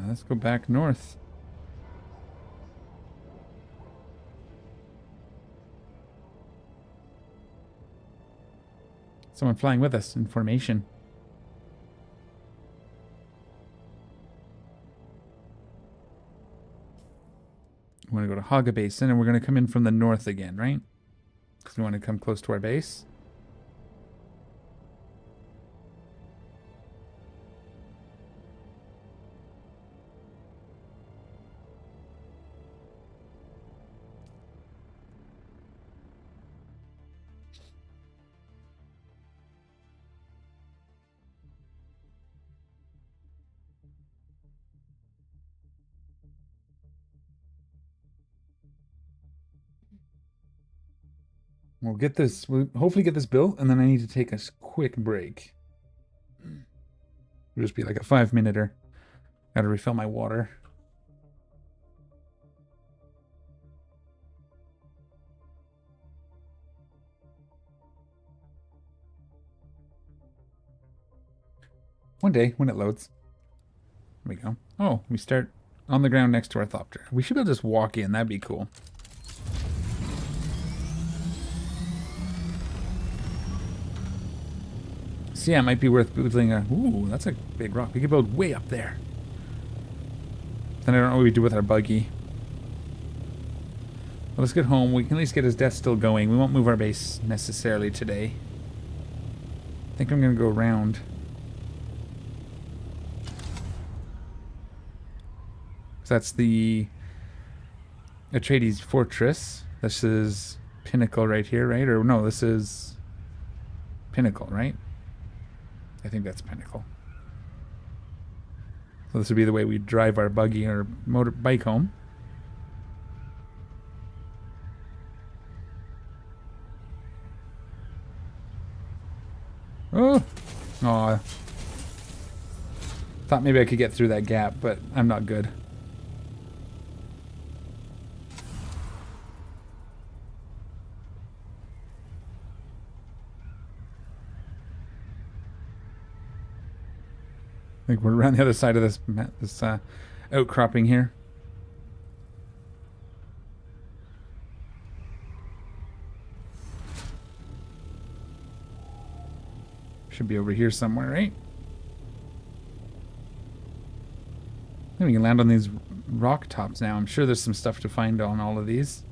Speaker 1: Let's go back north. Someone flying with us in formation. We want to go to Haga Basin, and we're going to come in from the north again, right? Because we want to come close to our base. We'll get this, we'll hopefully get this built, and then I need to take a quick break. It'll just be like a 5-minute-er. Gotta refill my water. One day, when it loads. There we go. Oh, we start on the ground next to our thopter. We should be able to just walk in, that'd be cool. So yeah, it might be worth building a... Ooh, that's a big rock. We could build way up there. Then I don't know what we do with our buggy. Well, let's get home. We can at least get his Deathstill going. We won't move our base necessarily today. I think I'm going to go around. So that's the Atreides Fortress. This is Pinnacle right here, right? Or no, this is Pinnacle, right? I think that's Pinnacle. So this would be the way we drive our buggy or motorbike home. Oh! Aw. Thought maybe I could get through that gap, but I'm not good. I think we're around the other side of this outcropping here. Should be over here somewhere, right? Then we can land on these rock tops now. I'm sure there's some stuff to find on all of these.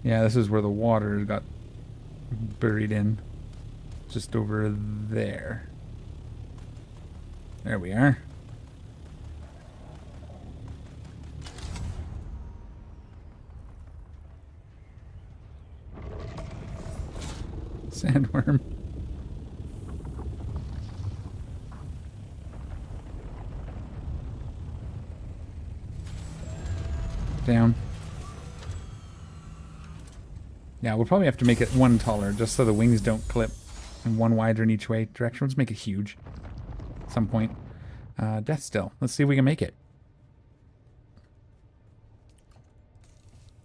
Speaker 1: Yeah, this is where the water got buried in. Just over there. There we are. Sandworm. Down. Yeah, we'll probably have to make it one taller just so the wings don't clip, and one wider in each way direction. Let's make it huge. Some point. Deathstill. Let's see if we can make it.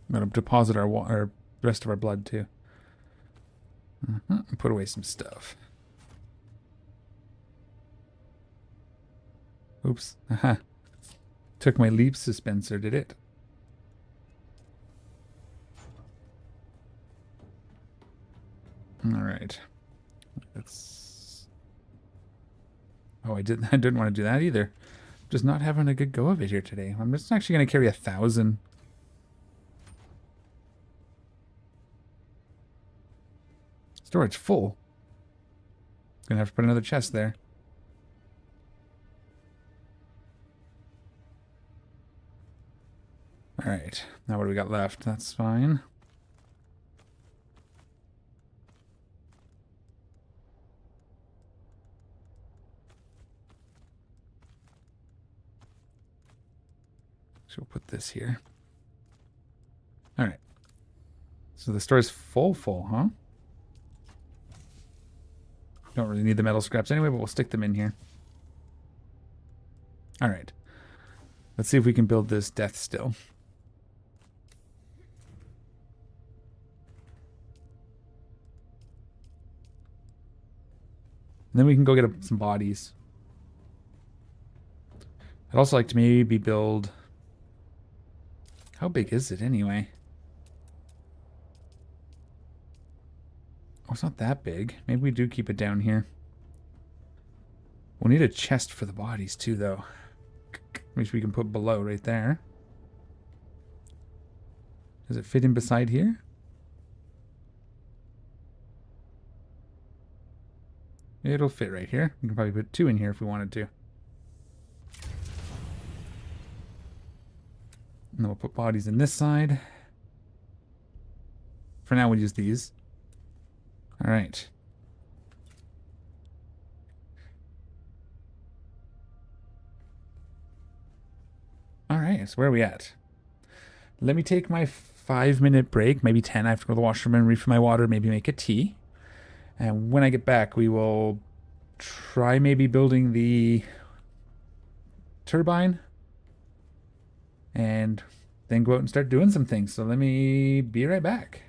Speaker 1: I'm going to deposit our rest of our blood too. Put away some stuff. Oops. Aha. Took my leap dispenser, did it? All right. Let's... Oh, I didn't want to do that either. Just not having a good go of it here today. I'm just actually going to carry 1,000. Storage full. Gonna have to put another chest there. Alright. Now what do we got left? That's fine. So we'll put this here. All right. So the store's full, huh? Don't really need the metal scraps anyway, but we'll stick them in here. All right. Let's see if we can build this Deathstill. And then we can go get some bodies. I'd also like to maybe build... How big is it anyway? Oh, it's not that big. Maybe we do keep it down here. We'll need a chest for the bodies too, though. Which we can put below right there. Does it fit in beside here? It'll fit right here. We can probably put 2 in here if we wanted to. And then we'll put bodies in this side. For now, we'll use these. All right. All right, so where are we at? Let me take my 5-minute break, maybe 10. I have to go to the washroom and refill my water, maybe make a tea. And when I get back, we will try maybe building the turbine and then go out and start doing some things. So let me be right back.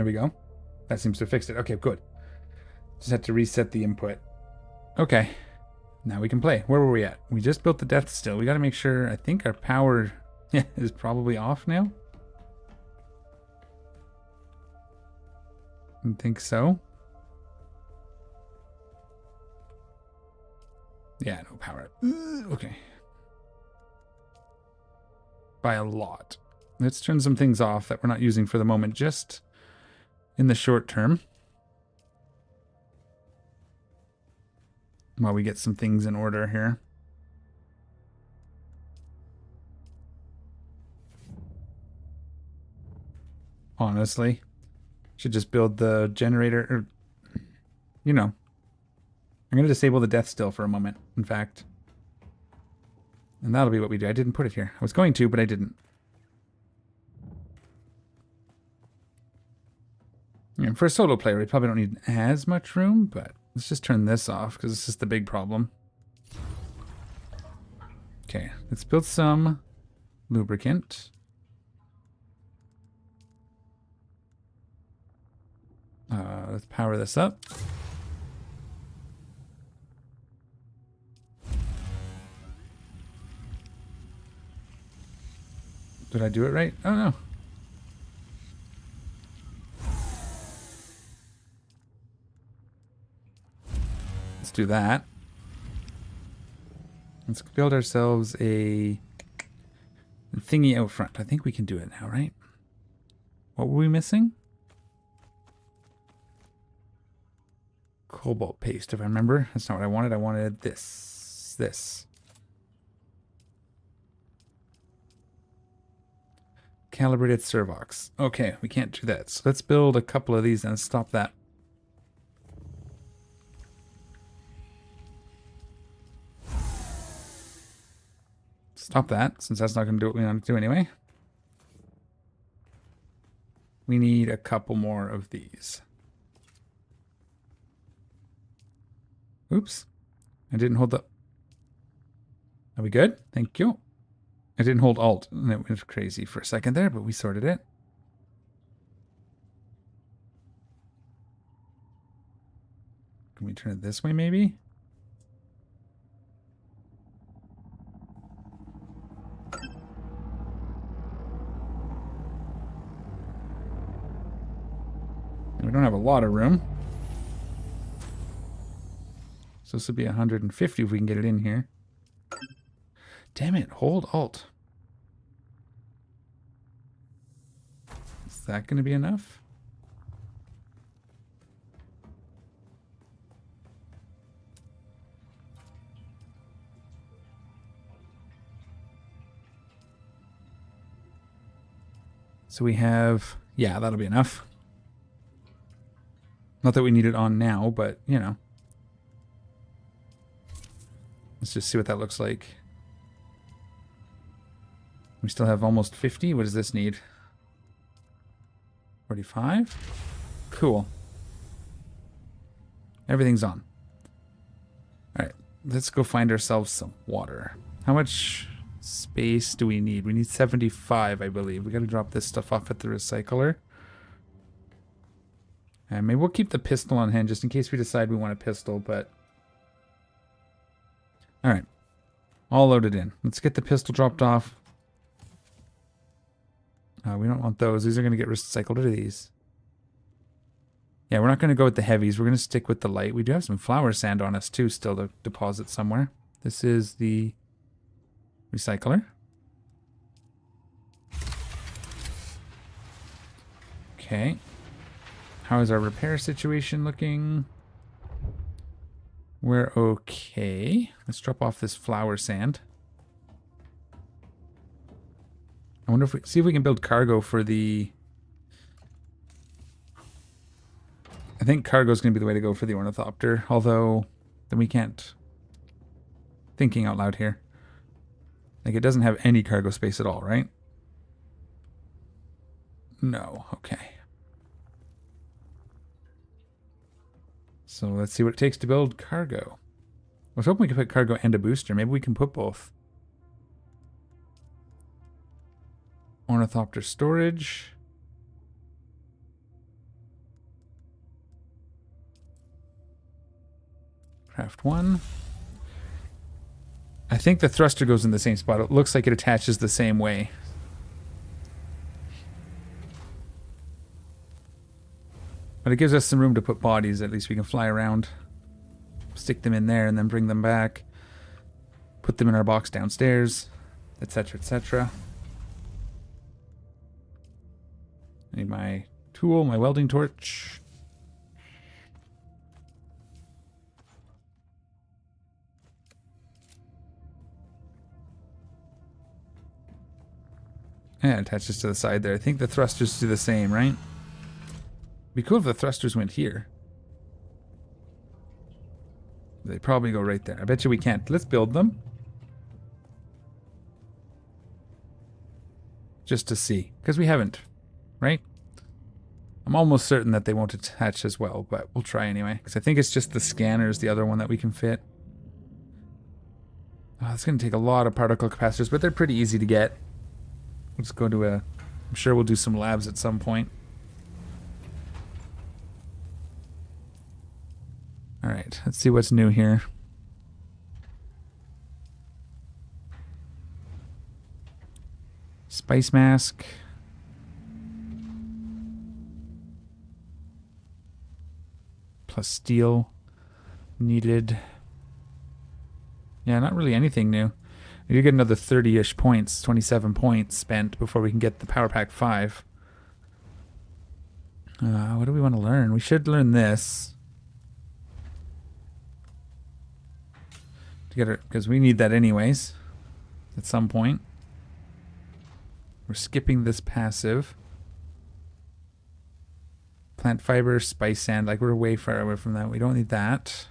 Speaker 1: There we go. That seems to have fixed it. Okay, good. Just had to reset the input. Okay. Now we can play. Where were we at? We just built the Deathstill. We got to make sure. I think our power is probably off now. I think so. Yeah, no power. Okay. By a lot. Let's turn some things off that we're not using for the moment, just in the short term. While we get some things in order here. Honestly, should just build the generator, or, you know. I'm going to disable the Deathstill for a moment, in fact. And that'll be what we do. I didn't put it here. I was going to, but I didn't. And for a solo player, we probably don't need as much room, but let's just turn this off, because this is the big problem. Okay, let's build some lubricant. Let's power this up. Did I do it right? Oh no. Let's do that. Let's build ourselves a thingy out front. I think we can do it now, right? What were we missing? Cobalt paste, if I remember. That's not what I wanted. I wanted this. This. Calibrated servox. Okay, we can't do that. So let's build a couple of these and stop that. Stop that, since that's not going to do what we want to do anyway. We need a couple more of these. Oops. I didn't hold the... Are we good? Thank you. I didn't hold Alt, and it went crazy for a second there, but we sorted it. Can we turn it this way, maybe? We don't have a lot of room. So this would be 150 if we can get it in here. Damn it, hold Alt. Is that going to be enough? So we have, yeah, that'll be enough. Not that we need it on now, but, you know. Let's just see what that looks like. We still have almost 50. What does this need? 45? Cool. Everything's on. Alright, let's go find ourselves some water. How much space do we need? We need 75, I believe. We gotta drop this stuff off at the recycler. And maybe we'll keep the pistol on hand just in case we decide we want a pistol, but... Alright. All loaded in. Let's get the pistol dropped off. We don't want those. These are going to get recycled. What are these? Yeah, we're not going to go with the heavies. We're going to stick with the light. We do have some flour sand on us, too, still to deposit somewhere. This is the recycler. Okay. How is our repair situation looking? We're okay. Let's drop off this flour sand. I wonder if we see if we can build cargo for the... I think cargo is going to be the way to go for the ornithopter, although then we can't... Thinking out loud here. Like, it doesn't have any cargo space at all, right? No, okay. So let's see what it takes to build cargo. I was hoping we could put cargo and a booster. Maybe we can put both. Ornithopter storage. Craft one. I think the thruster goes in the same spot. It looks like it attaches the same way. But it gives us some room to put bodies. At least we can fly around. Stick them in there and then bring them back. Put them in our box downstairs. Etc, etc. Need my tool, my welding torch. Yeah, it attaches to the side there. I think the thrusters do the same, right? Be cool if the thrusters went here. They probably go right there. I bet you we can't. Let's build them. Just to see. Because we haven't. Right? I'm almost certain that they won't attach as well, but we'll try anyway. Because I think it's just the scanner is the other one that we can fit. Oh, it's going to take a lot of particle capacitors, but they're pretty easy to get. Let's go to a... I'm sure we'll do some labs at some point. Alright, let's see what's new here. Spice mask. Plus steel needed. Yeah, not really anything new. You get another 30-ish points, 27 points spent before we can get the Power Pack 5. What do we want to learn? We should learn this. Together, because we need that anyways. At some point. We're skipping this passive. Plant fiber, spice sand. Like, we're way far away from that. We don't need that.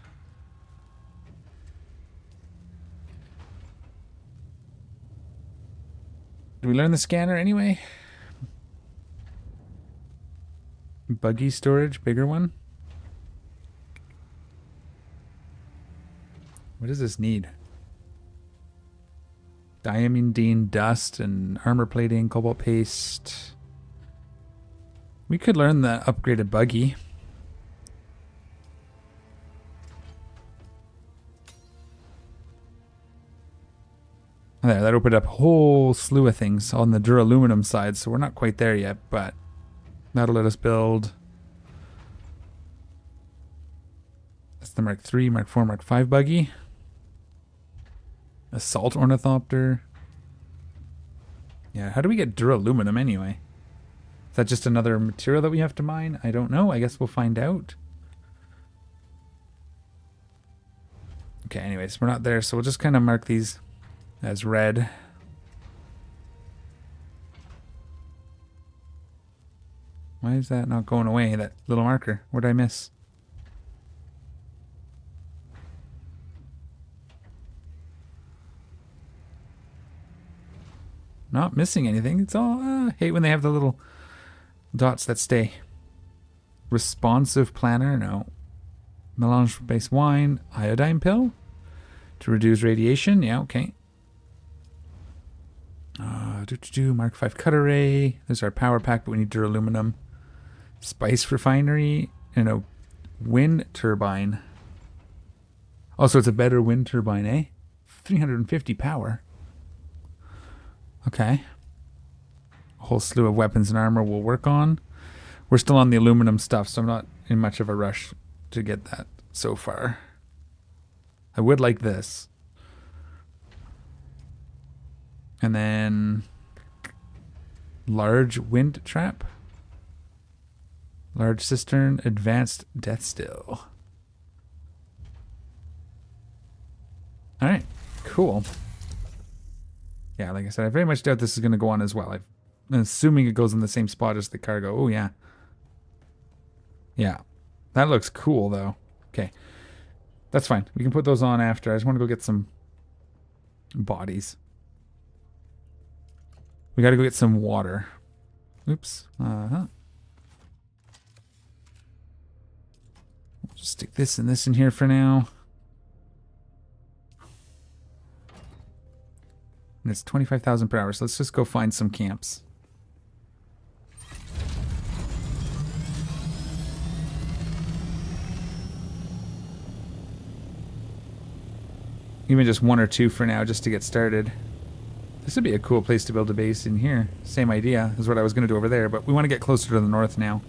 Speaker 1: Did we learn the scanner anyway? Buggy storage, bigger one. What does this need? Diamondine dust and armor plating, cobalt paste. We could learn the upgraded buggy. There, that opened up a whole slew of things on the duraluminum side, so we're not quite there yet, but that'll let us build. That's the Mark III, Mark IV, Mark V buggy. Assault ornithopter. Yeah, how do we get duraluminum anyway? Is that just another material that we have to mine? I don't know. I guess we'll find out. Okay, anyways, we're not there, so we'll just kind of mark these as red. Why is that not going away, that little marker? What did I miss? Not missing anything. It's all... I hate when they have the little dots that stay. Responsive planner? No. Melange-based wine. Iodine pill? To reduce radiation? Yeah, okay. Mark V cut array. There's our power pack, but we need duraluminum. Spice refinery and a wind turbine. Also, it's a better wind turbine, eh? 350 power. Okay. A whole slew of weapons and armor we'll work on. We're still on the aluminum stuff, so I'm not in much of a rush to get that so far. I would like this. And then large wind trap. Large cistern, advanced Deathstill. Alright, cool. Yeah, like I said, I very much doubt this is going to go on as well. I'm assuming it goes in the same spot as the cargo. Oh, yeah. Yeah. That looks cool, though. Okay. That's fine. We can put those on after. I just want to go get some bodies. We got to go get some water. Oops. We'll just stick this and this in here for now. And it's 25,000 per hour, so let's just go find some camps. Even just 1 or 2 for now, just to get started. This would be a cool place to build a base in here. Same idea as what I was going to do over there, but we want to get closer to the north now.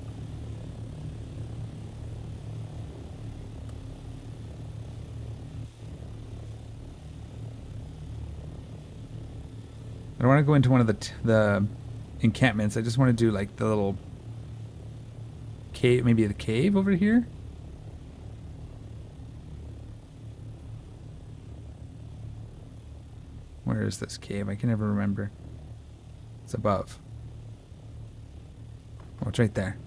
Speaker 1: I don't want to go into one of the encampments. I just want to do like the little cave, maybe the cave over here. Where is this cave? I can never remember. It's above. Oh, it's right there.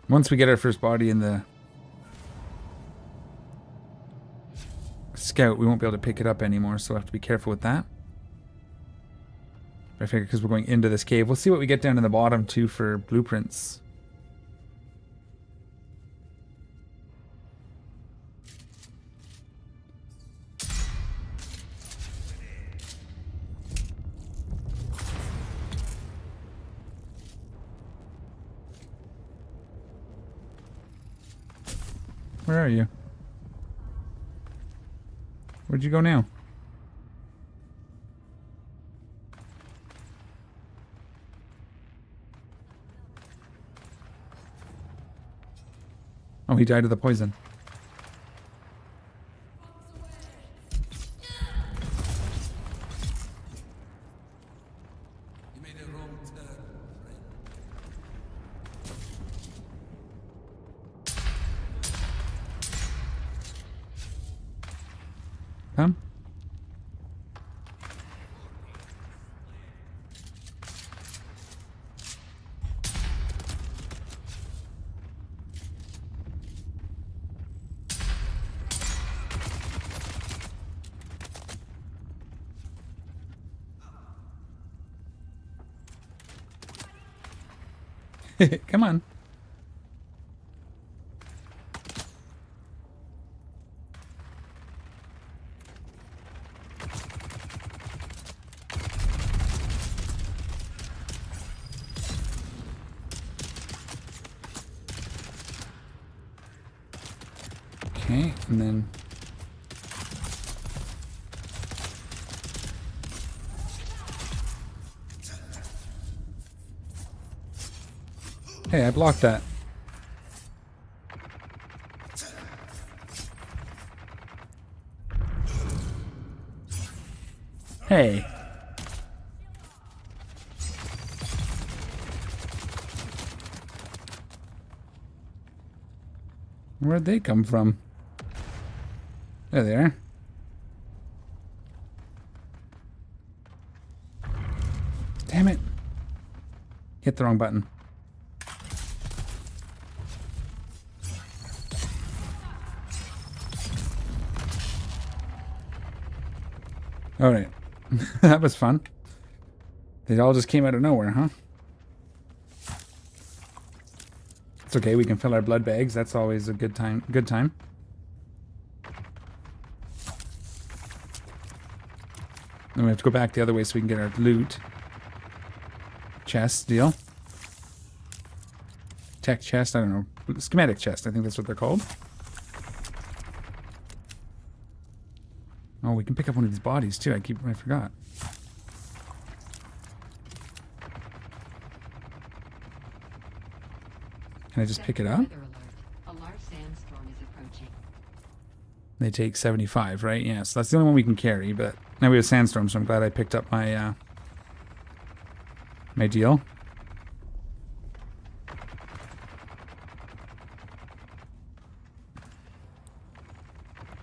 Speaker 1: Once we get our first body in the scout, we won't be able to pick it up anymore, so we'll have to be careful with that. I figure because we're going into this cave. We'll see what we get down in the bottom, too, for blueprints. Where are you? Where'd you go now? Oh, he died of the poison. Come. Come on. Okay, and then hey, I blocked that. Hey. Where'd they come from? There they are. Damn it. Hit the wrong button. Alright. That was fun. They all just came out of nowhere, huh? It's okay, we can fill our blood bags. That's always a good time. Good time. Then we have to go back the other way so we can get our loot. Chest deal. Tech chest, I don't know. Schematic chest, I think that's what they're called. Oh, we can pick up one of these bodies too. I forgot. Can I just pick it up?
Speaker 12: A large sandstorm is approaching.
Speaker 1: They take 75, right? Yeah, so that's the only one we can carry, but now we have sandstorm, so I'm glad I picked up my my deal.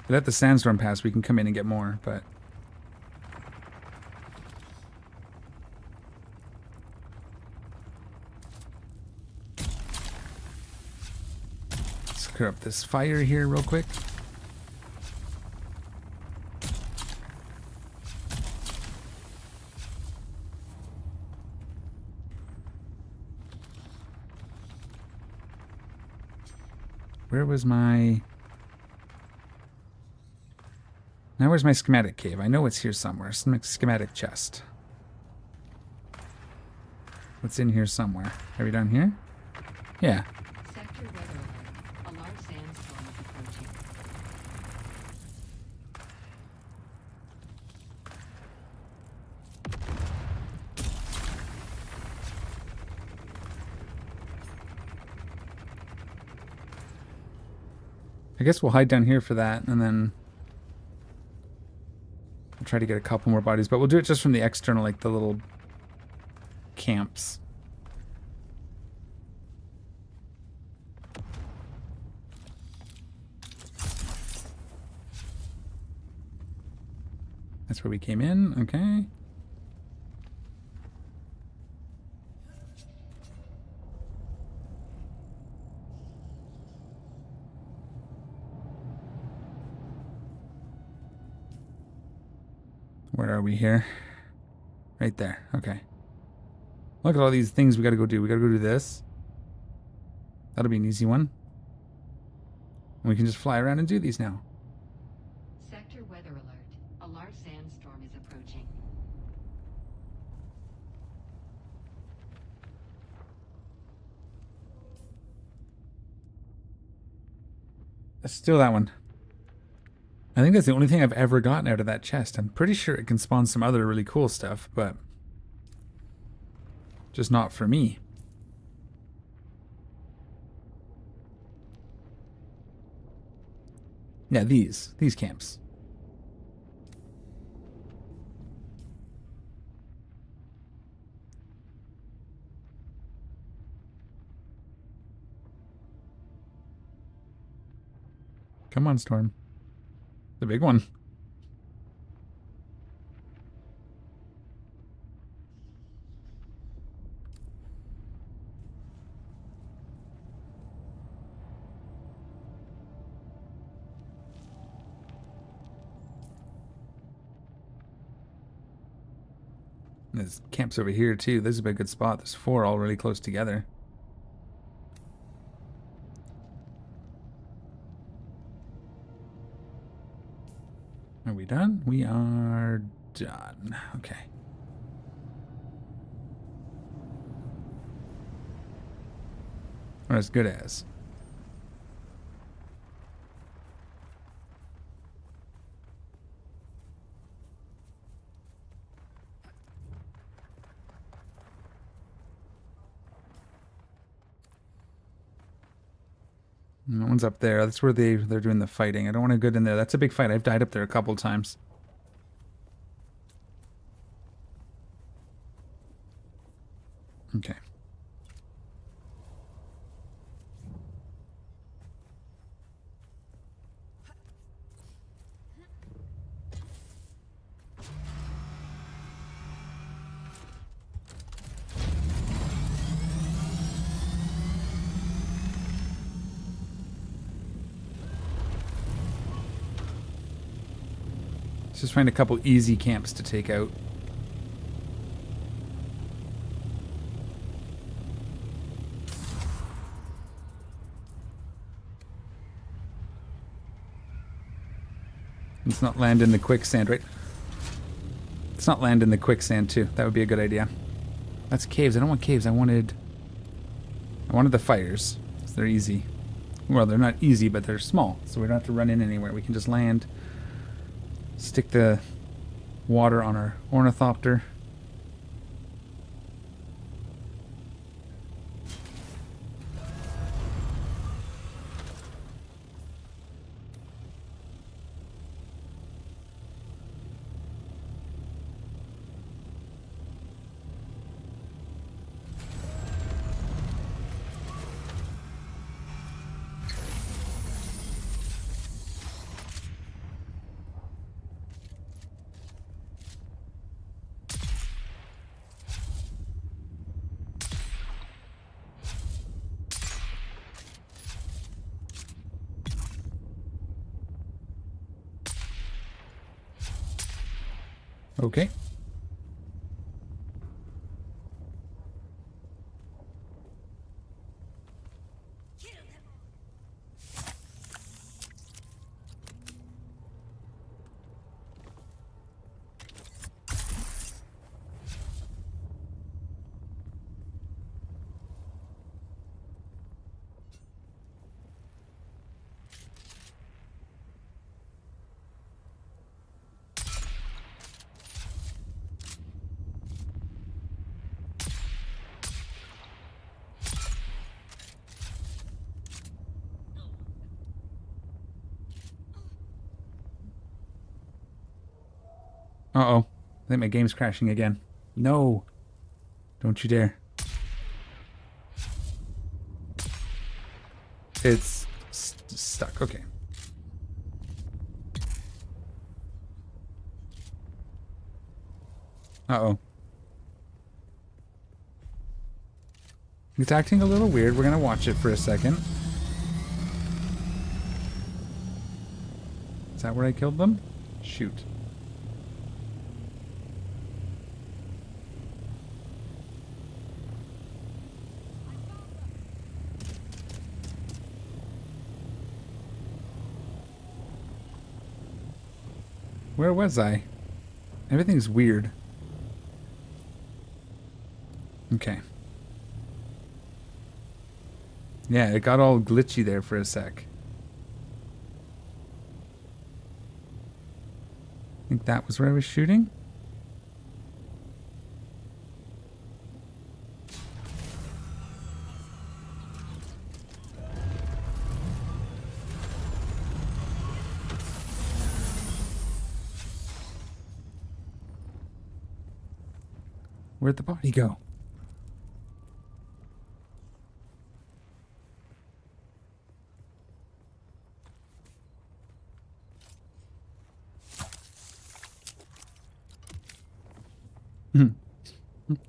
Speaker 1: Let the sandstorm pass, we can come in and get more, but let's clear up this fire here real quick. Where was my... Now where's my schematic cave? I know it's here somewhere. Schematic chest. What's in here somewhere? Are we down here? Yeah.
Speaker 12: Sector weather alert. A large sandstorm is approaching.
Speaker 1: I guess we'll hide down here for that, and then we'll try to get a couple more bodies, but we'll do it just from the external, like the little camps. That's where we came in, okay. Where are we here? Right there, okay. Look at all these things we gotta go do. We gotta go do this. That'll be an easy one. And we can just fly around and do these now.
Speaker 12: Sector weather alert. A large sandstorm is approaching.
Speaker 1: Let's steal that one. I think that's the only thing I've ever gotten out of that chest. I'm pretty sure it can spawn some other really cool stuff, but just not for me. Yeah, these camps. Come on, Storm. The big one. There's camps over here too. This is a good spot. There's 4 all really close together. Are we done? We are done. Okay. Or as good as. And that one's up there. That's where they're doing the fighting. I don't want to go in there. That's a big fight. I've died up there a couple times. Okay. Let's just find a couple easy camps to take out. Let's not land in the quicksand, right? Let's not land in the quicksand too. That would be a good idea. That's caves. I don't want caves. I wanted the fires. So they're easy. Well, they're not easy, but they're small. So we don't have to run in anywhere. We can just land, stick the water on our ornithopter. Okay. Uh-oh. I think my game's crashing again. No. Don't you dare. It's stuck. Okay. Uh-oh. It's acting a little weird. We're gonna watch it for a second. Is that where I killed them? Shoot. Where was I? Everything's weird. Okay. Yeah, it got all glitchy there for a sec. I think that was where I was shooting. Where'd the body go?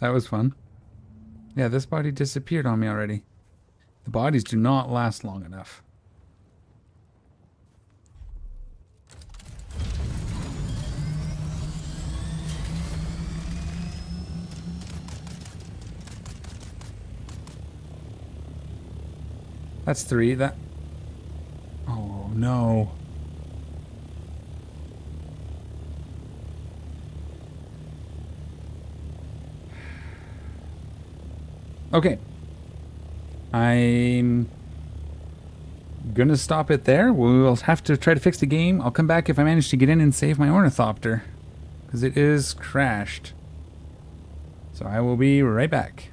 Speaker 1: That was fun. Yeah, this body disappeared on me already. The bodies do not last long enough. That's 3. That... Oh, no. Okay. I'm gonna stop it there. We'll have to try to fix the game. I'll come back if I manage to get in and save my ornithopter, because it is crashed. So I will be right back.